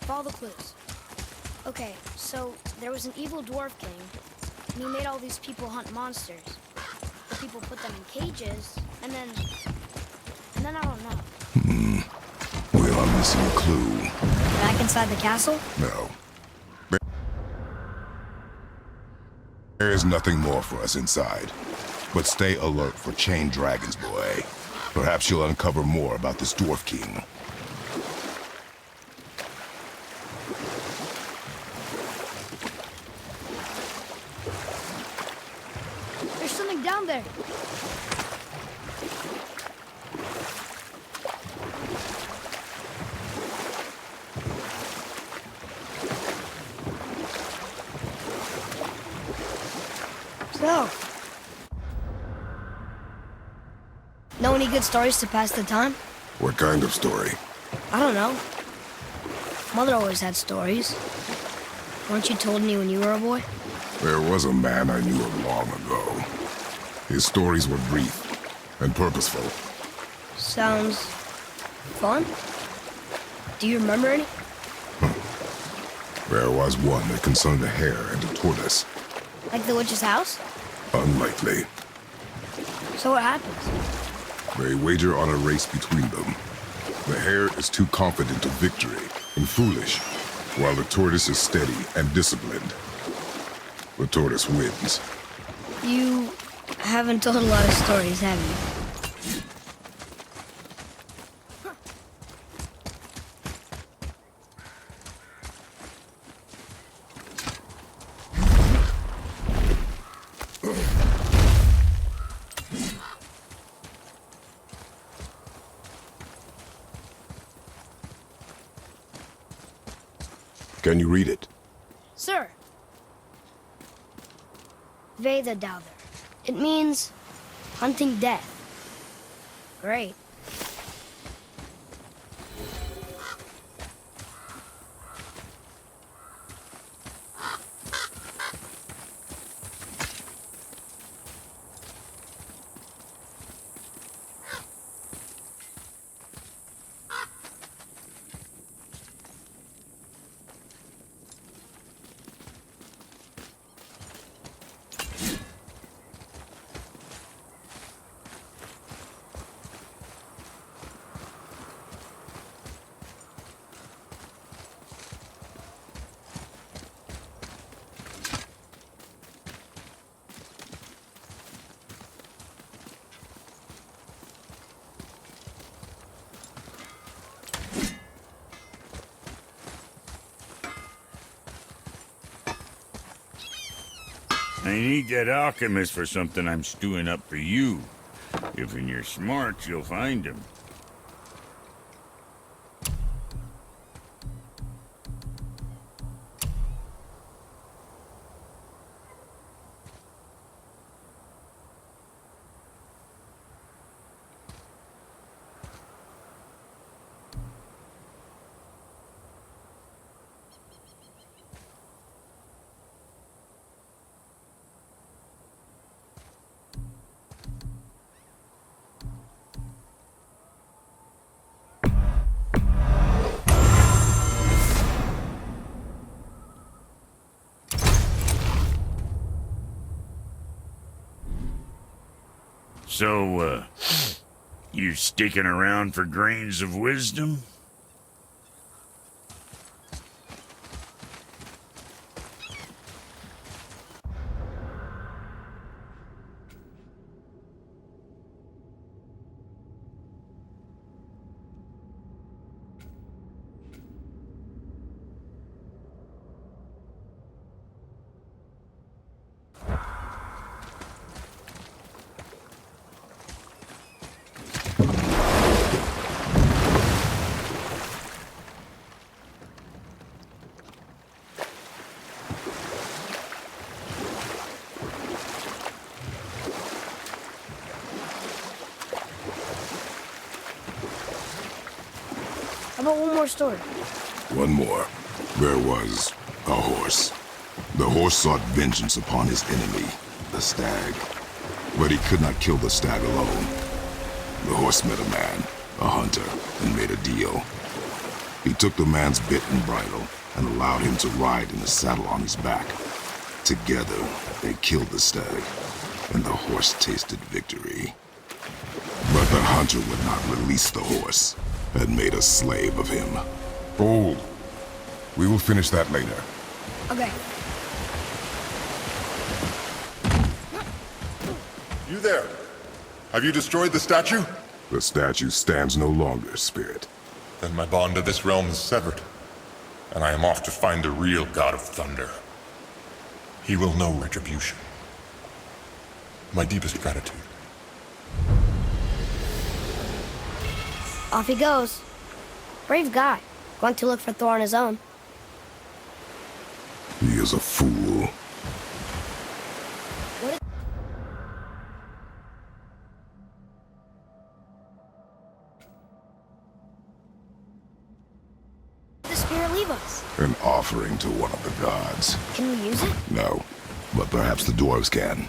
Follow the clues. Okay, so there was an evil dwarf king, and he made all these people hunt monsters. The people put them in cages, and then I don't know. We are missing a clue. Back inside the castle? No. There's nothing more for us inside. But stay alert for chained dragons, boy. Perhaps you'll uncover more about this dwarf king. There's something down there. So, know any good stories to pass the time? What kind of story? I don't know. Mother always had stories. Weren't you told any when you were a boy? There was a man I knew of long ago. His stories were brief and purposeful. Sounds fun. Do you remember any? There was one that concerned a hare and a tortoise. Like the witch's house? Unlikely. So what happens? They wager on a race between them. The hare is too confident of victory and foolish, while the tortoise is steady and disciplined. The tortoise wins. You haven't told a lot of stories, have you? Can you read it? Sir. Veda Douther. It means hunting death. Great. I need that alchemist for something I'm stewing up for you. If you're smart, you'll find him. So, you sticking around for grains of wisdom? How about one more story? One more. There was a horse. The horse sought vengeance upon his enemy, the stag. But he could not kill the stag alone. The horse met a man, a hunter, and made a deal. He took the man's bit and bridle and allowed him to ride in the saddle on his back. Together, they killed the stag, and the horse tasted victory. But the hunter would not release the horse, and made a slave of him. Hold. We will finish that later. Okay. You there? Have you destroyed the statue? The statue stands no longer, Spirit. Then my bond to this realm is severed, and I am off to find the real God of Thunder. He will know retribution. My deepest gratitude. Off he goes. Brave guy. Going to look for Thor on his own. He is a fool. Where did the spirit leave us? An offering to one of the gods. Can we use it? No. but perhaps the dwarves can.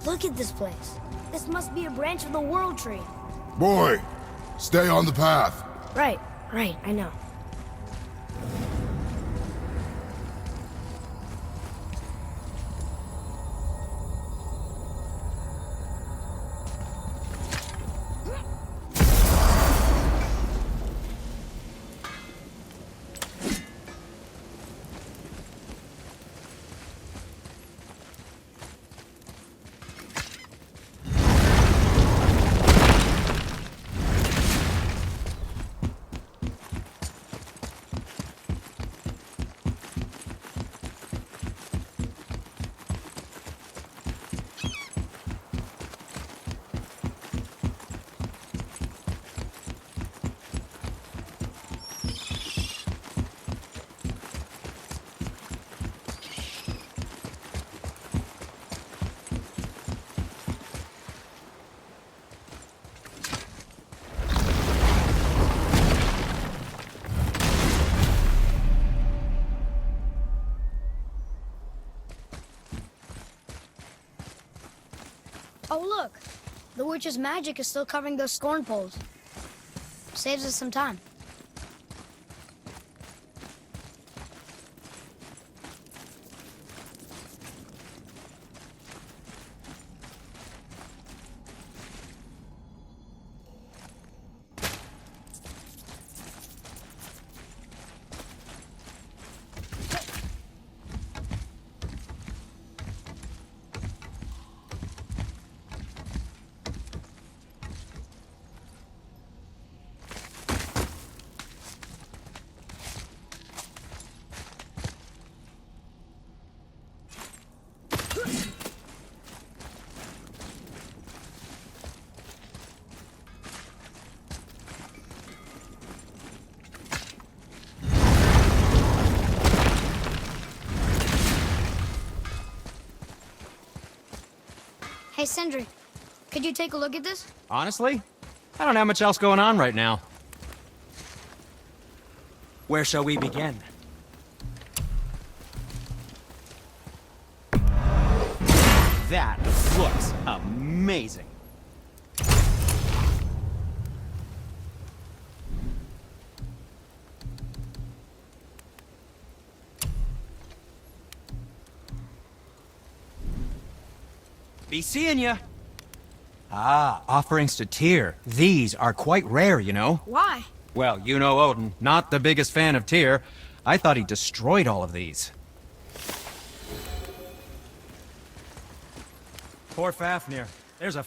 Look at this place. This must be a branch of the World Tree. Boy, stay on the path. Right, I know. Oh, look. The witch's magic is still covering those scorn poles. Saves us some time. Hey, Sindri, could you take a look at this? Honestly, I don't have much else going on right now. Where shall we begin? That looks amazing. Be seeing ya. Ah, offerings to Tyr. These are quite rare, you know. Why? Well, you know Odin, not the biggest fan of Tyr. I thought he destroyed all of these. Poor Fafnir. There's a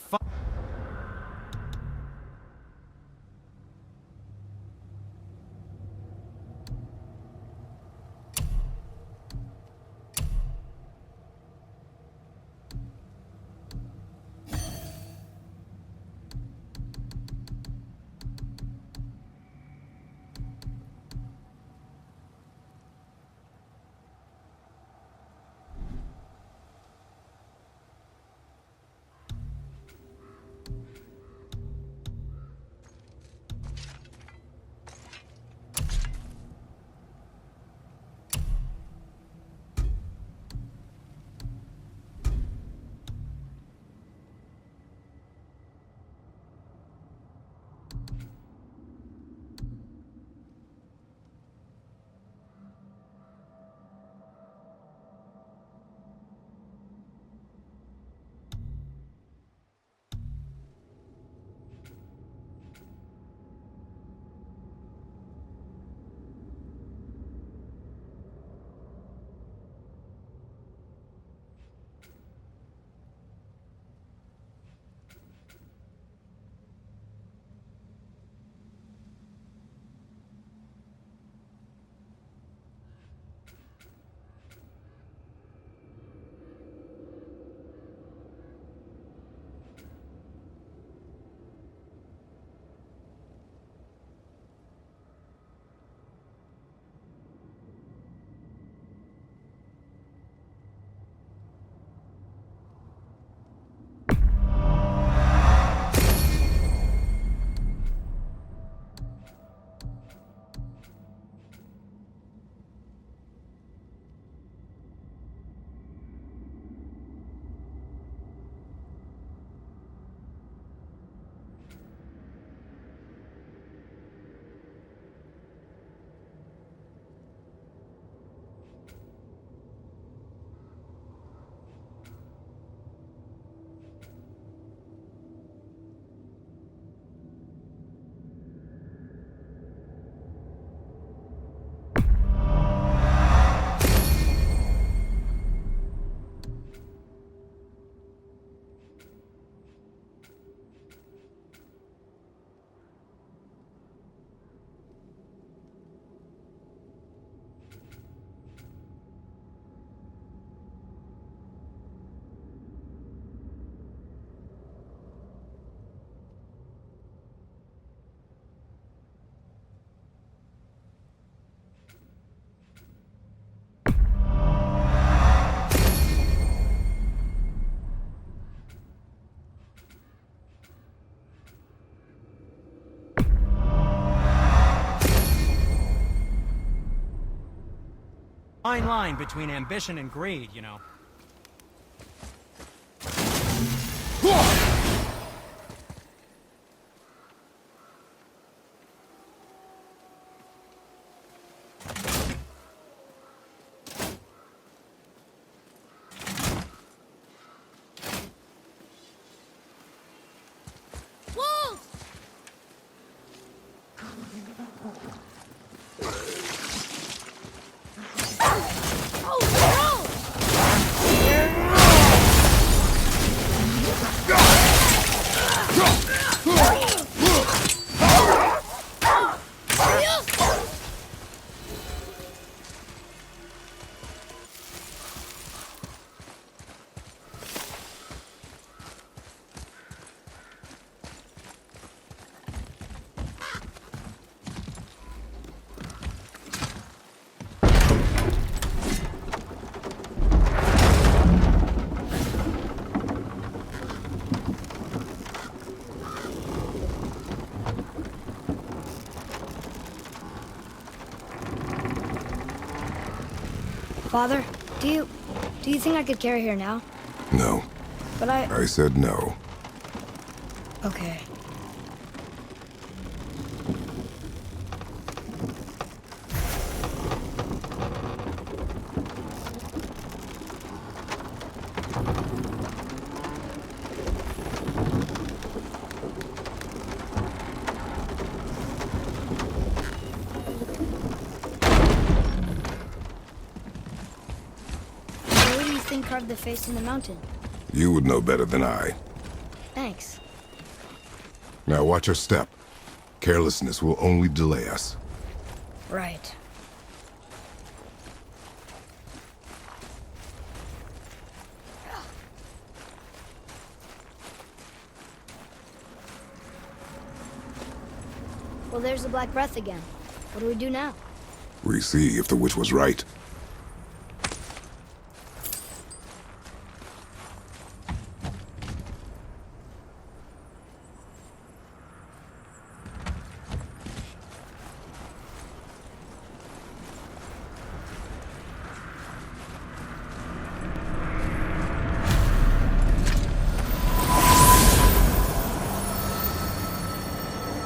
fine line between ambition and greed, you know. Wolves! Oh, Father, do you think I could carry her now? No. But I said no. Okay. Where do you think carved the face in the mountain? You would know better than I. Thanks. Now watch your step. Carelessness will only delay us. Right. Well, there's the Black Breath again. What do we do now? We see if the witch was right.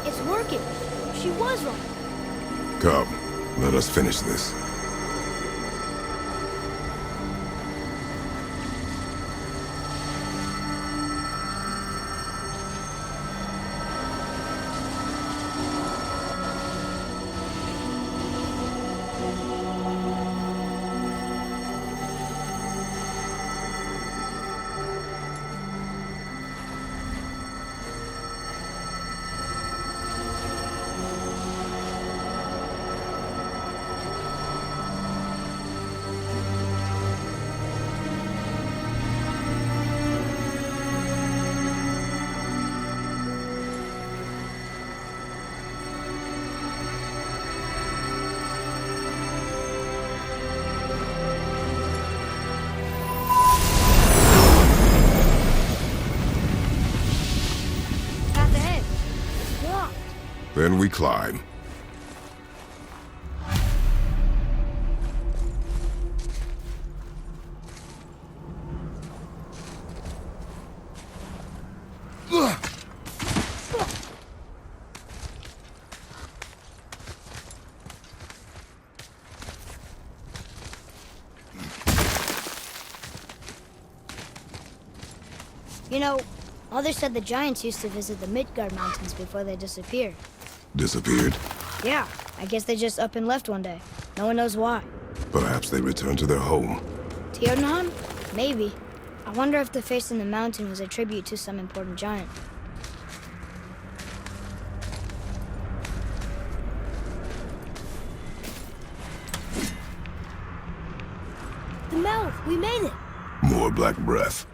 It's working. She was right. Come, let us finish this. Path ahead. It's blocked. Then we climb. You know, Mother said the giants used to visit the Midgard Mountains before they disappeared. Disappeared. Yeah, I guess they just up and left one day. No one knows why. Perhaps they returned to their home. To Jotunheim? Maybe. I wonder if the face in the mountain was a tribute to some important giant. The mouth! We made it! More black breath.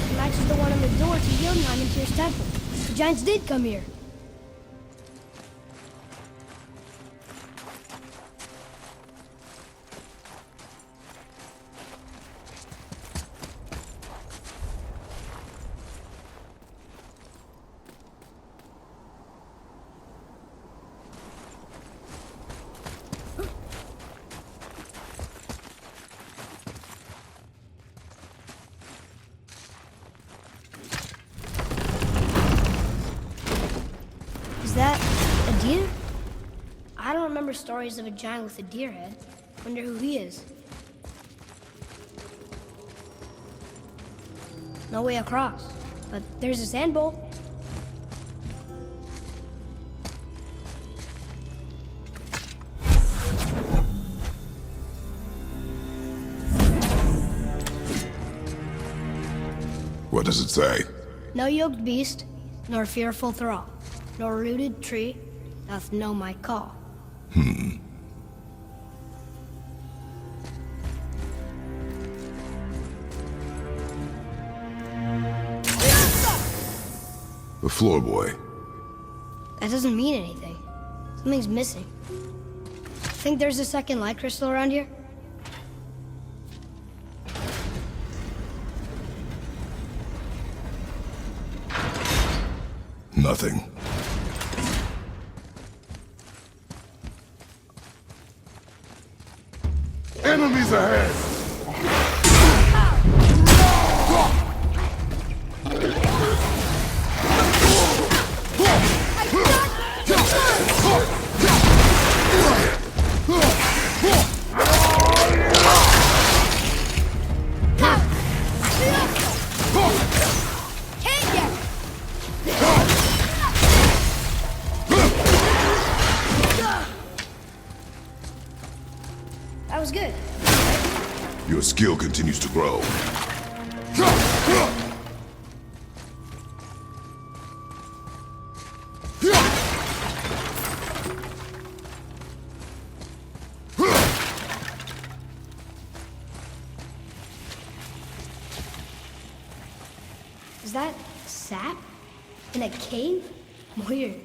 It matches the one on the door to Jotunheim and Tyr's temple. The giants did come here. remember stories of a giant with a deer head. Wonder who he is. No way across, but there's a sand bowl. What does it say? No yoked beast, nor fearful thrall, nor rooted tree doth know my call. The floor boy. That doesn't mean anything. Something's missing. Think there's a second light crystal around here? Nothing. Enemies ahead! That was good. Your skill continues to grow. Is that sap? In a cave? Weird.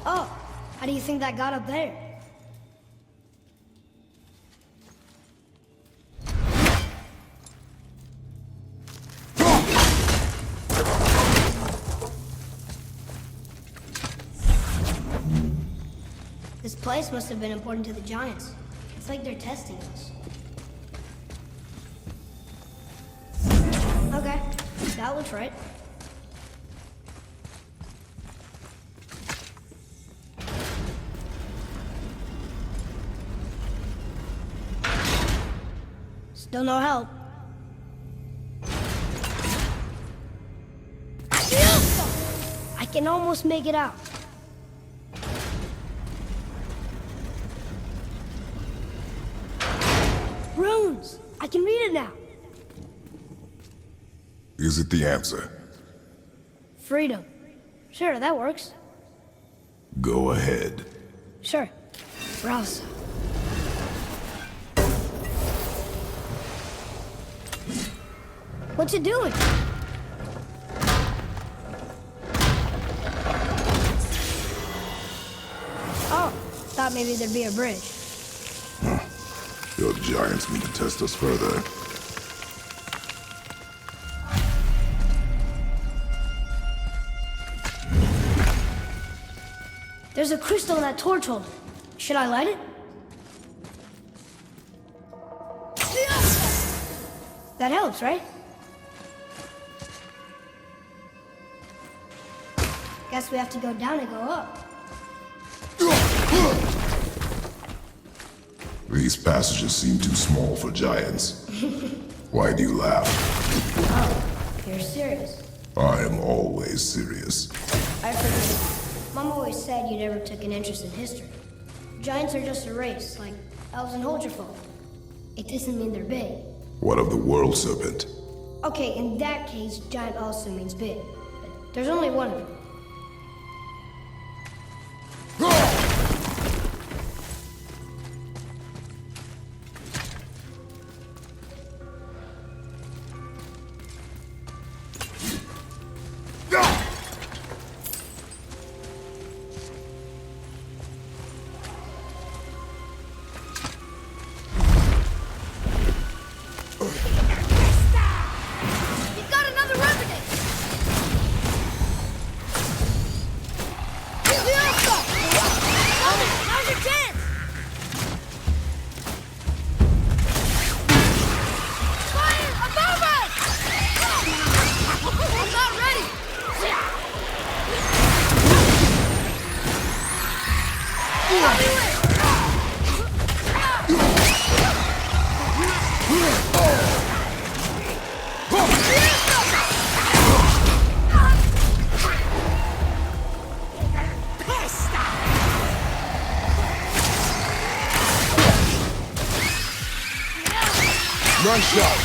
Oh, how do you think that got up there? This place must have been important to the giants. It's like they're testing us. Okay, that looks right. Still no help. I can almost make it out. Runes! I can read it now. Is it the answer? Freedom. Sure, that works. Go ahead. Sure. Browse. What's it doing? Oh, thought maybe there'd be a bridge. Your giants mean to test us further. There's a crystal in that torch holder. Should I light it? That helps, right? Guess we have to go down and go up. These passages seem too small for giants. Why do you laugh? Oh, you're serious. I am always serious. I forget. Mom always said you never took an interest in history. Giants are just a race, like elves and Holgerfolk. It doesn't mean they're big. What of the world serpent? Okay, in that case, giant also means big. But there's only one of them. You've got another revenant! One shot.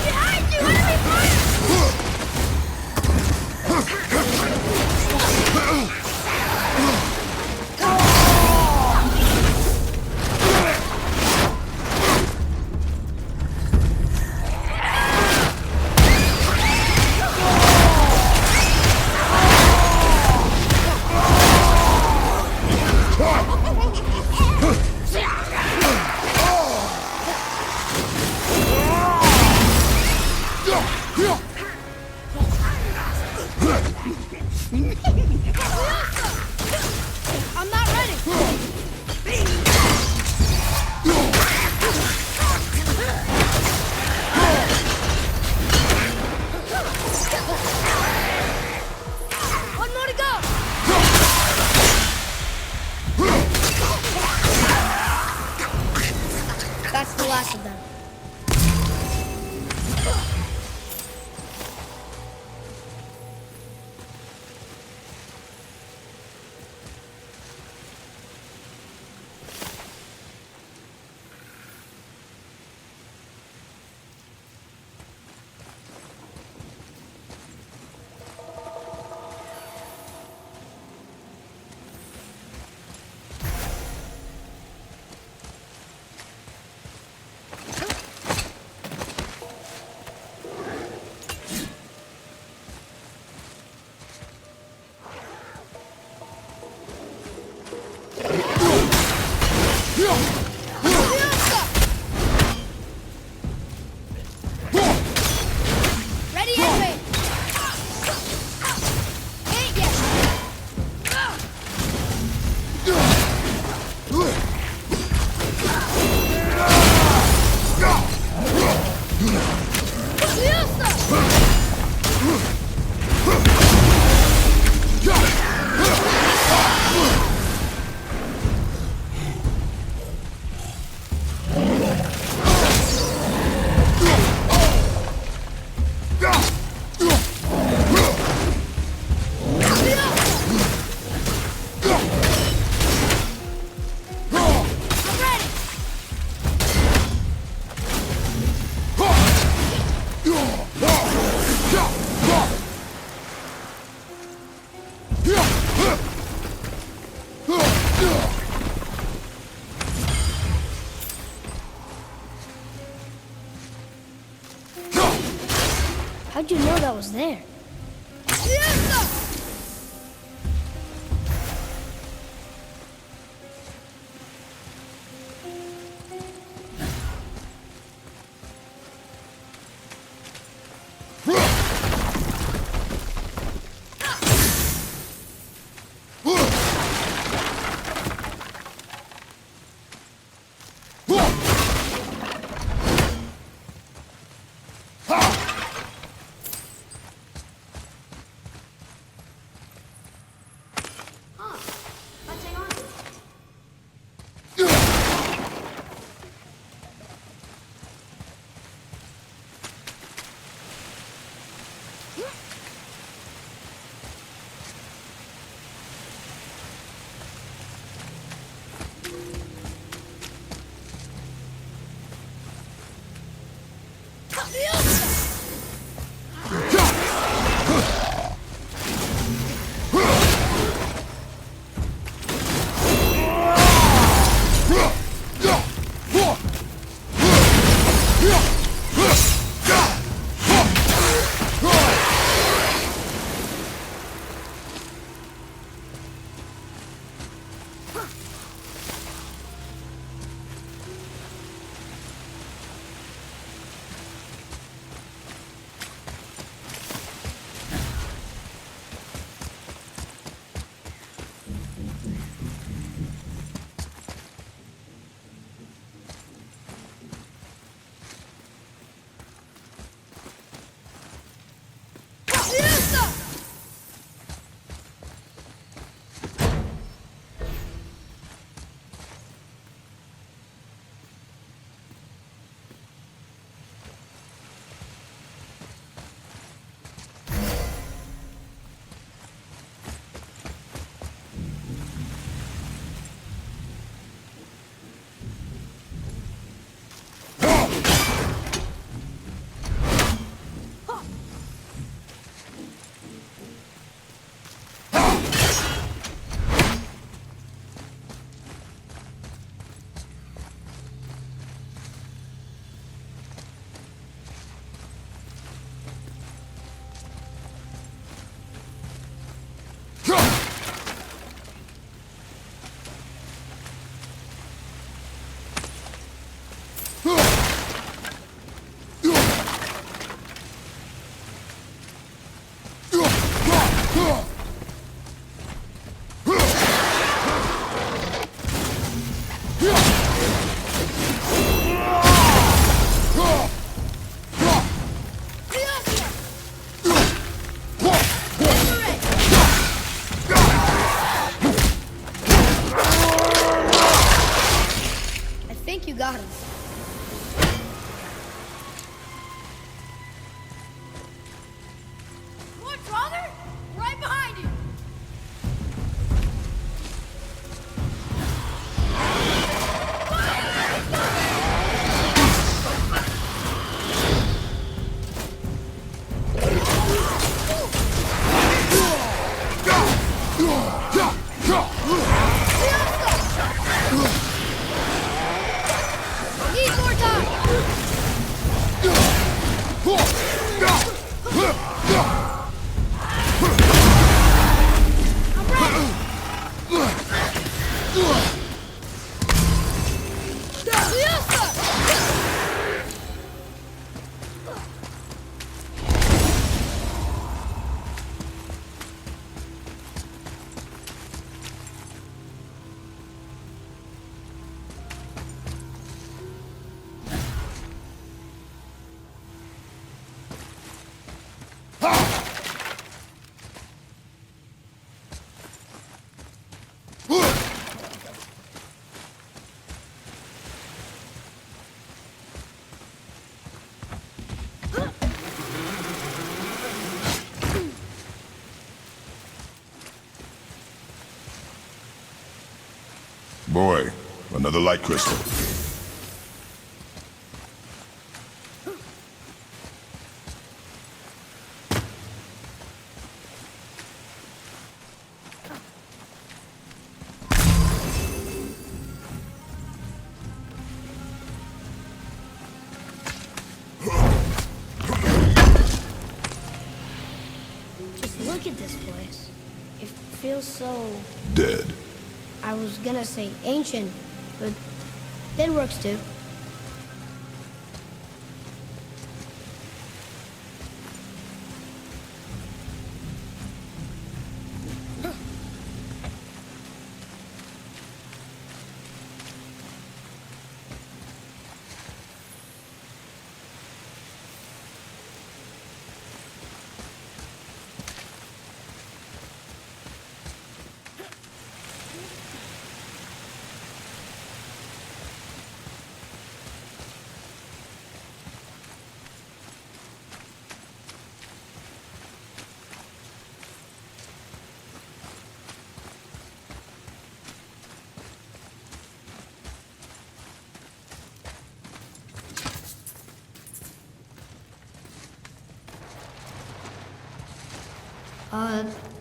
Behind you! Enemy fire! I'm not ready! One more to go! That's the last of them. Ready and wait! Ain't yet! I'm ready! How'd you know that was there? got him. Come on, brother! Right behind you! Need more time! I'm ready! Boy, another light crystal. Just look at this place. It feels so... Dead. I was gonna say ancient, but that works too.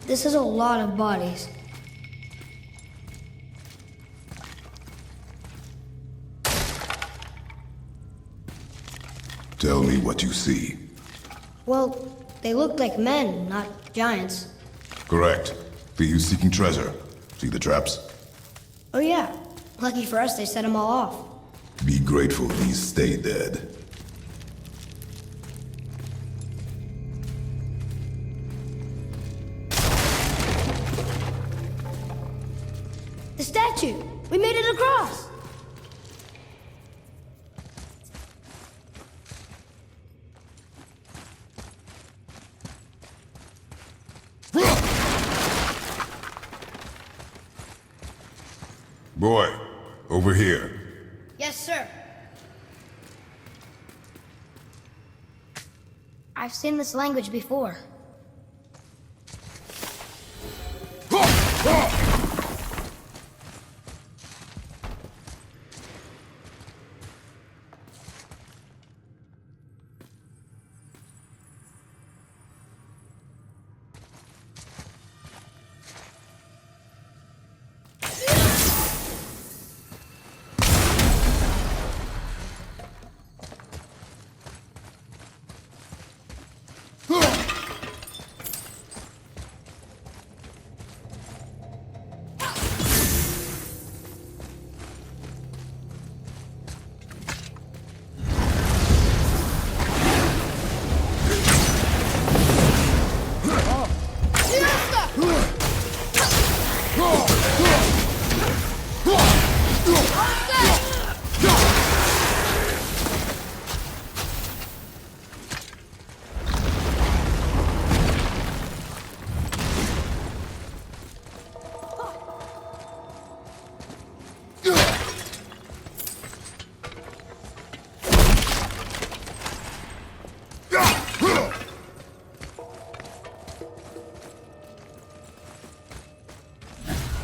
This is a lot of bodies. Tell me what you see. Well, they look like men, not giants. Correct. Thieves seeking treasure. See the traps? Oh yeah, lucky for us they set them all off. Be grateful these stay dead. The statue! We made it across! Boy, over here. Yes, sir. I've seen this language before.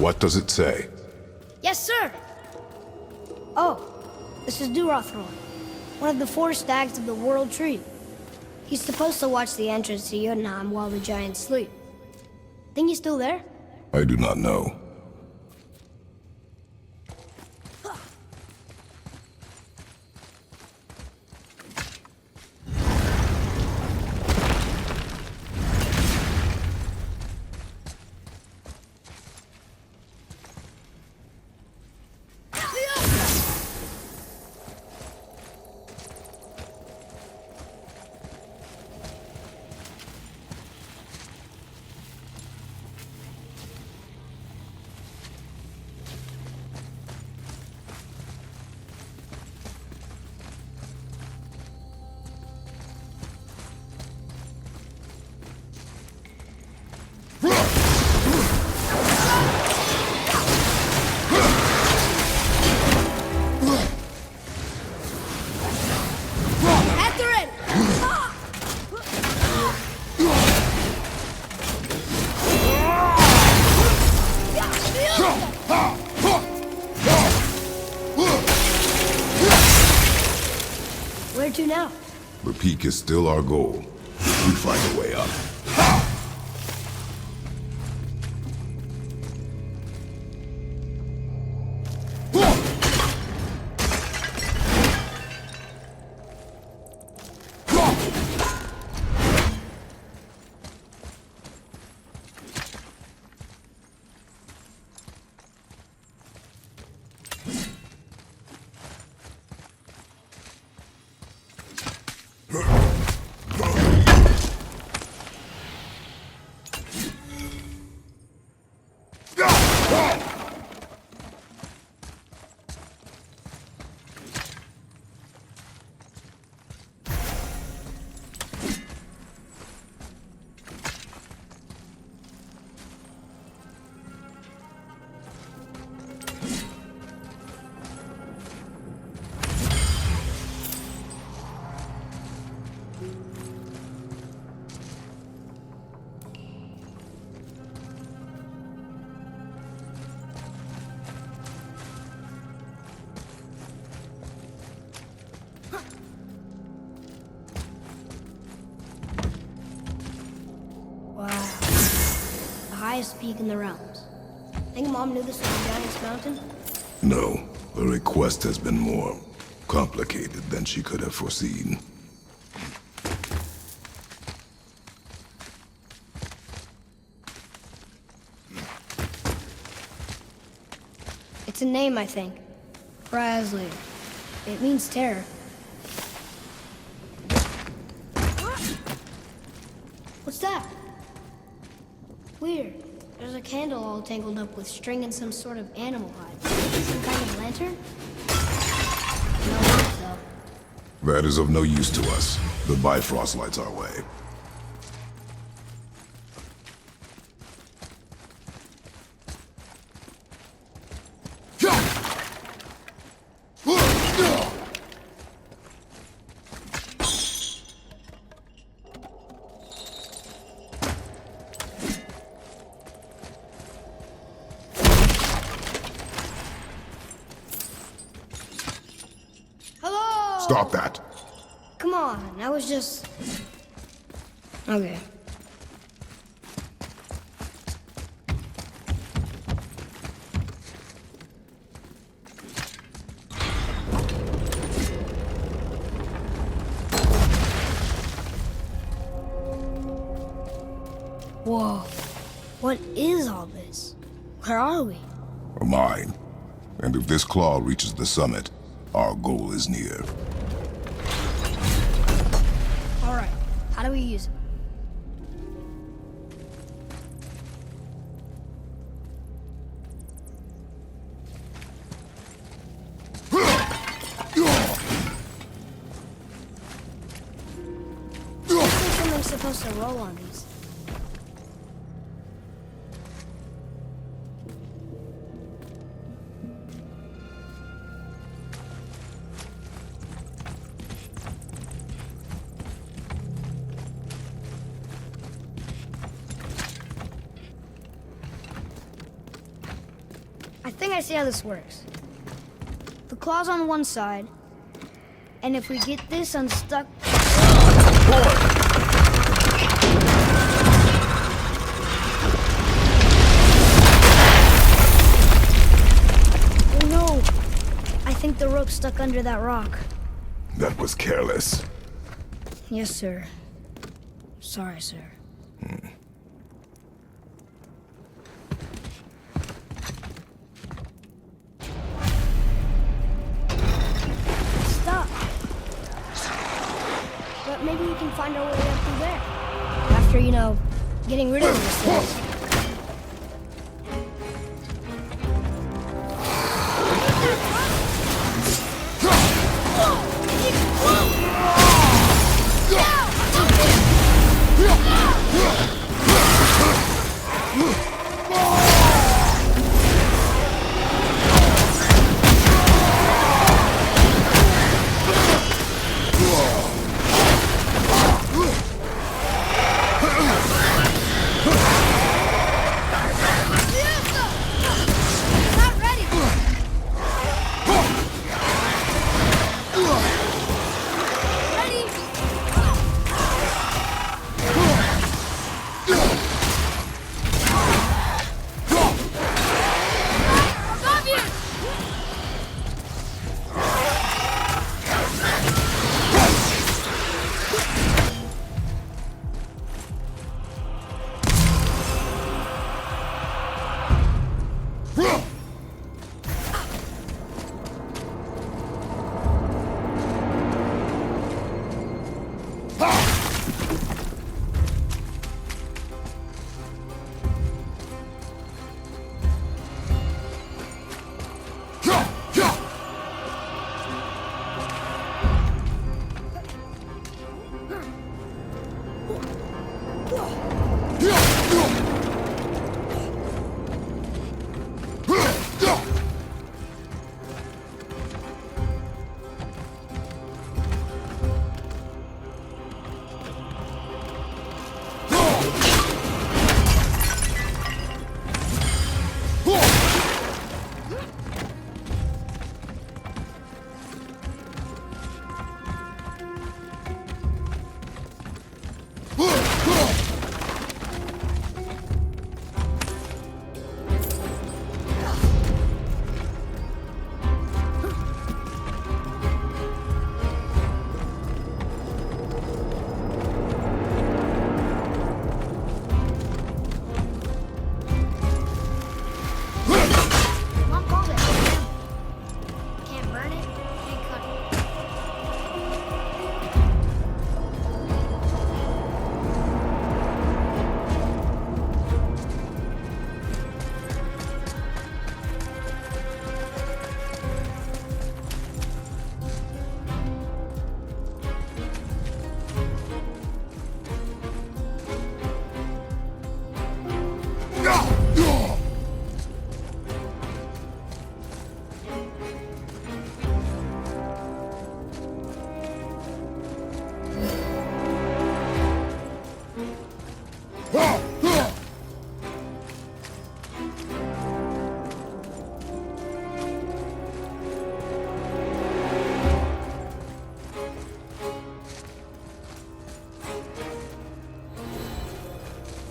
What does it say? Yes, sir! Oh, this is Durothron, one of the 4 stags of the World Tree. He's supposed to watch the entrance to Jotunheim while the giants sleep. Think he's still there? I do not know. Where to now? The peak is still our goal. We find a way up. Highest peak in the realms. Think Mom knew this was a giant's mountain? No, the request has been more complicated than she could have foreseen. It's a name, I think. Prasley. It means terror. What's that? Weird. There's a candle all tangled up with string and some sort of animal hide. Some kind of lantern? No light, though. That is of no use to us. The Bifrost lights our way. Stop that! Come on, I was just... Okay. Whoa. What is all this? Where are we? A mine. And if this claw reaches the summit, our goal is near. All right. How do we use it? I think something's supposed to roll on these. I think I see how this works. The claw's on one side, and if we get this unstuck... Oh no! I think the rope's stuck under that rock. That was careless. Yes, sir. Sorry, sir. Stop. But maybe we can find our way up through there. After, you know, getting rid of these things.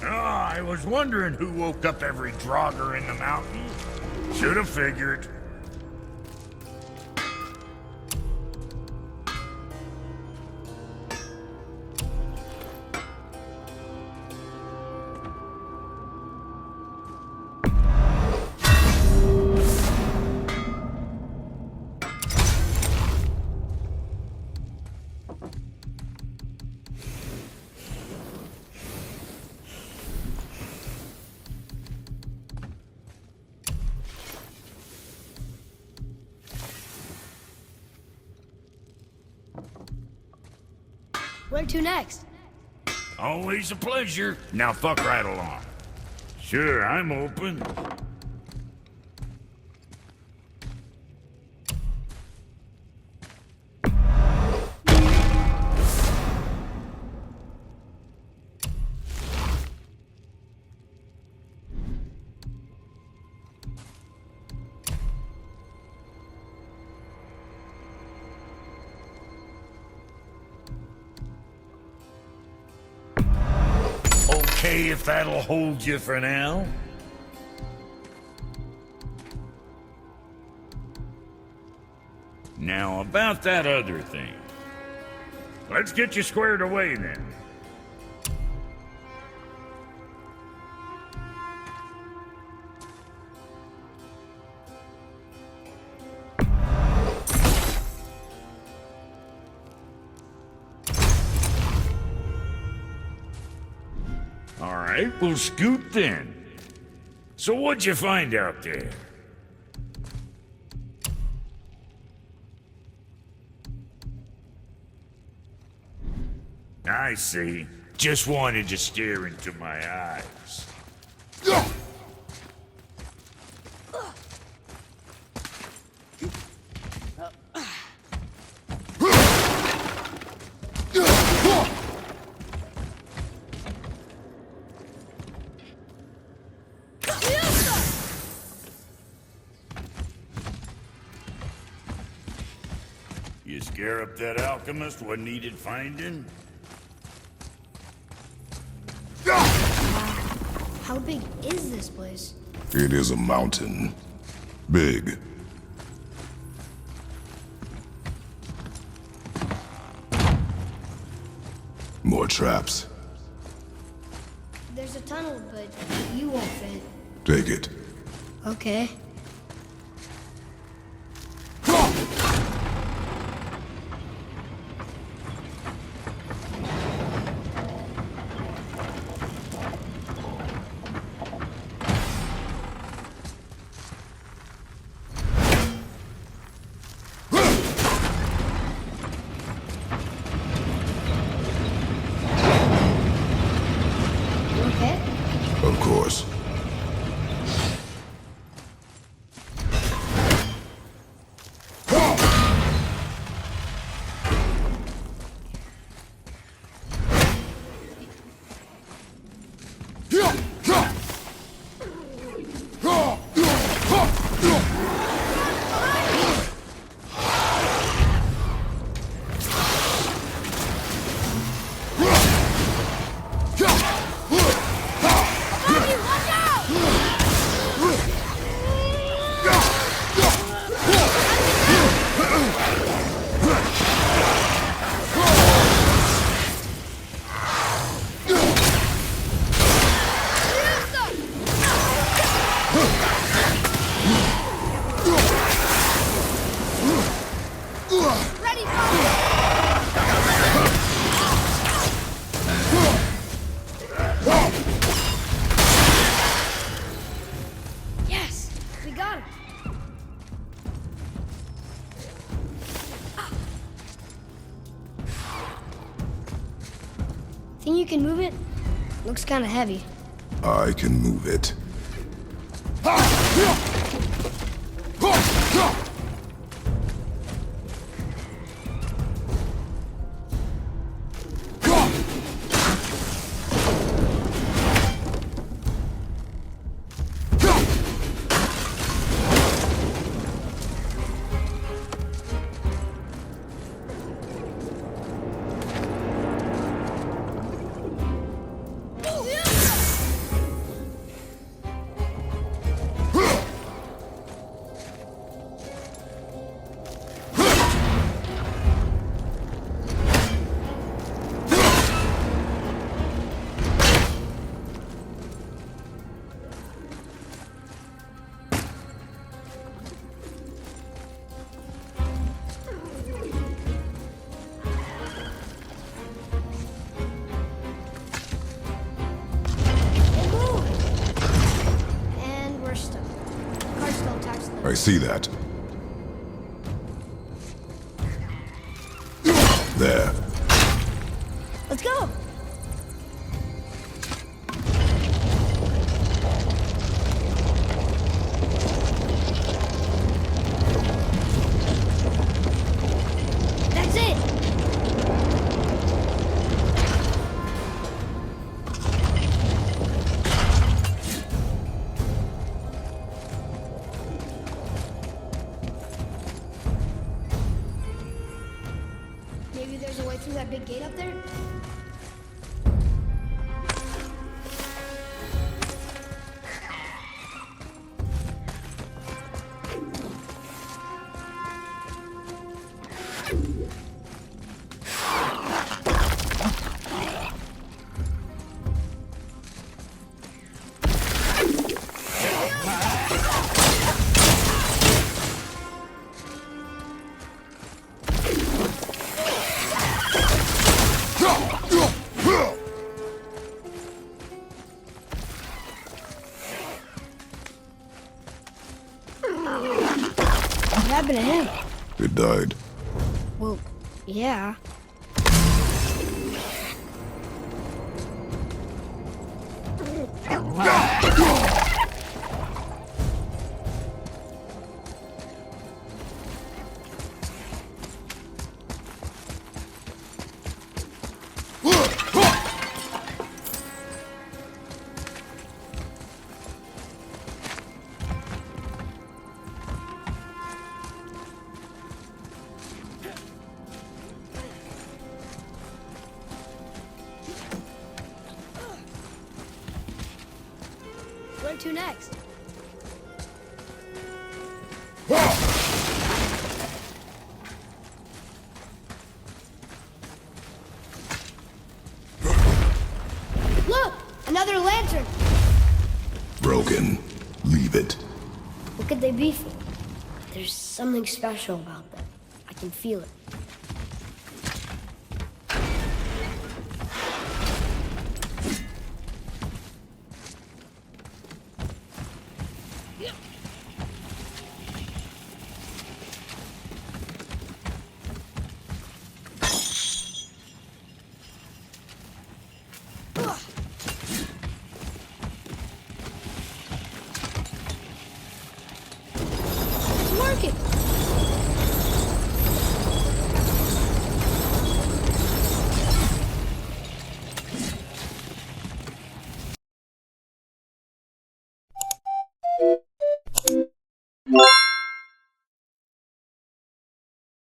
I was wondering who woke up every drogger in the mountain. Should have figured. Where to next? Always a pleasure. Now fuck right along. Sure, I'm open. Okay, if that'll hold you for now. Now, about that other thing. Let's get you squared away, then. All right, we'll scoot then. So what'd you find out there? I see. Just wanted to stare into my eyes. You scare up that alchemist what needed finding? How big is this place? It is a mountain. Big. More traps. There's a tunnel, but you won't fit. Take it. Okay. Of course. Think you can move it? Looks kind of heavy. I can move it. I see that. There. Let's go! That's it! Maybe there's a way through that big gate up there? happened to him? It died. Well, yeah. Where to next? Look! Another lantern! Broken. Leave it. What could they be for? There's something special about them. I can feel it. It's working!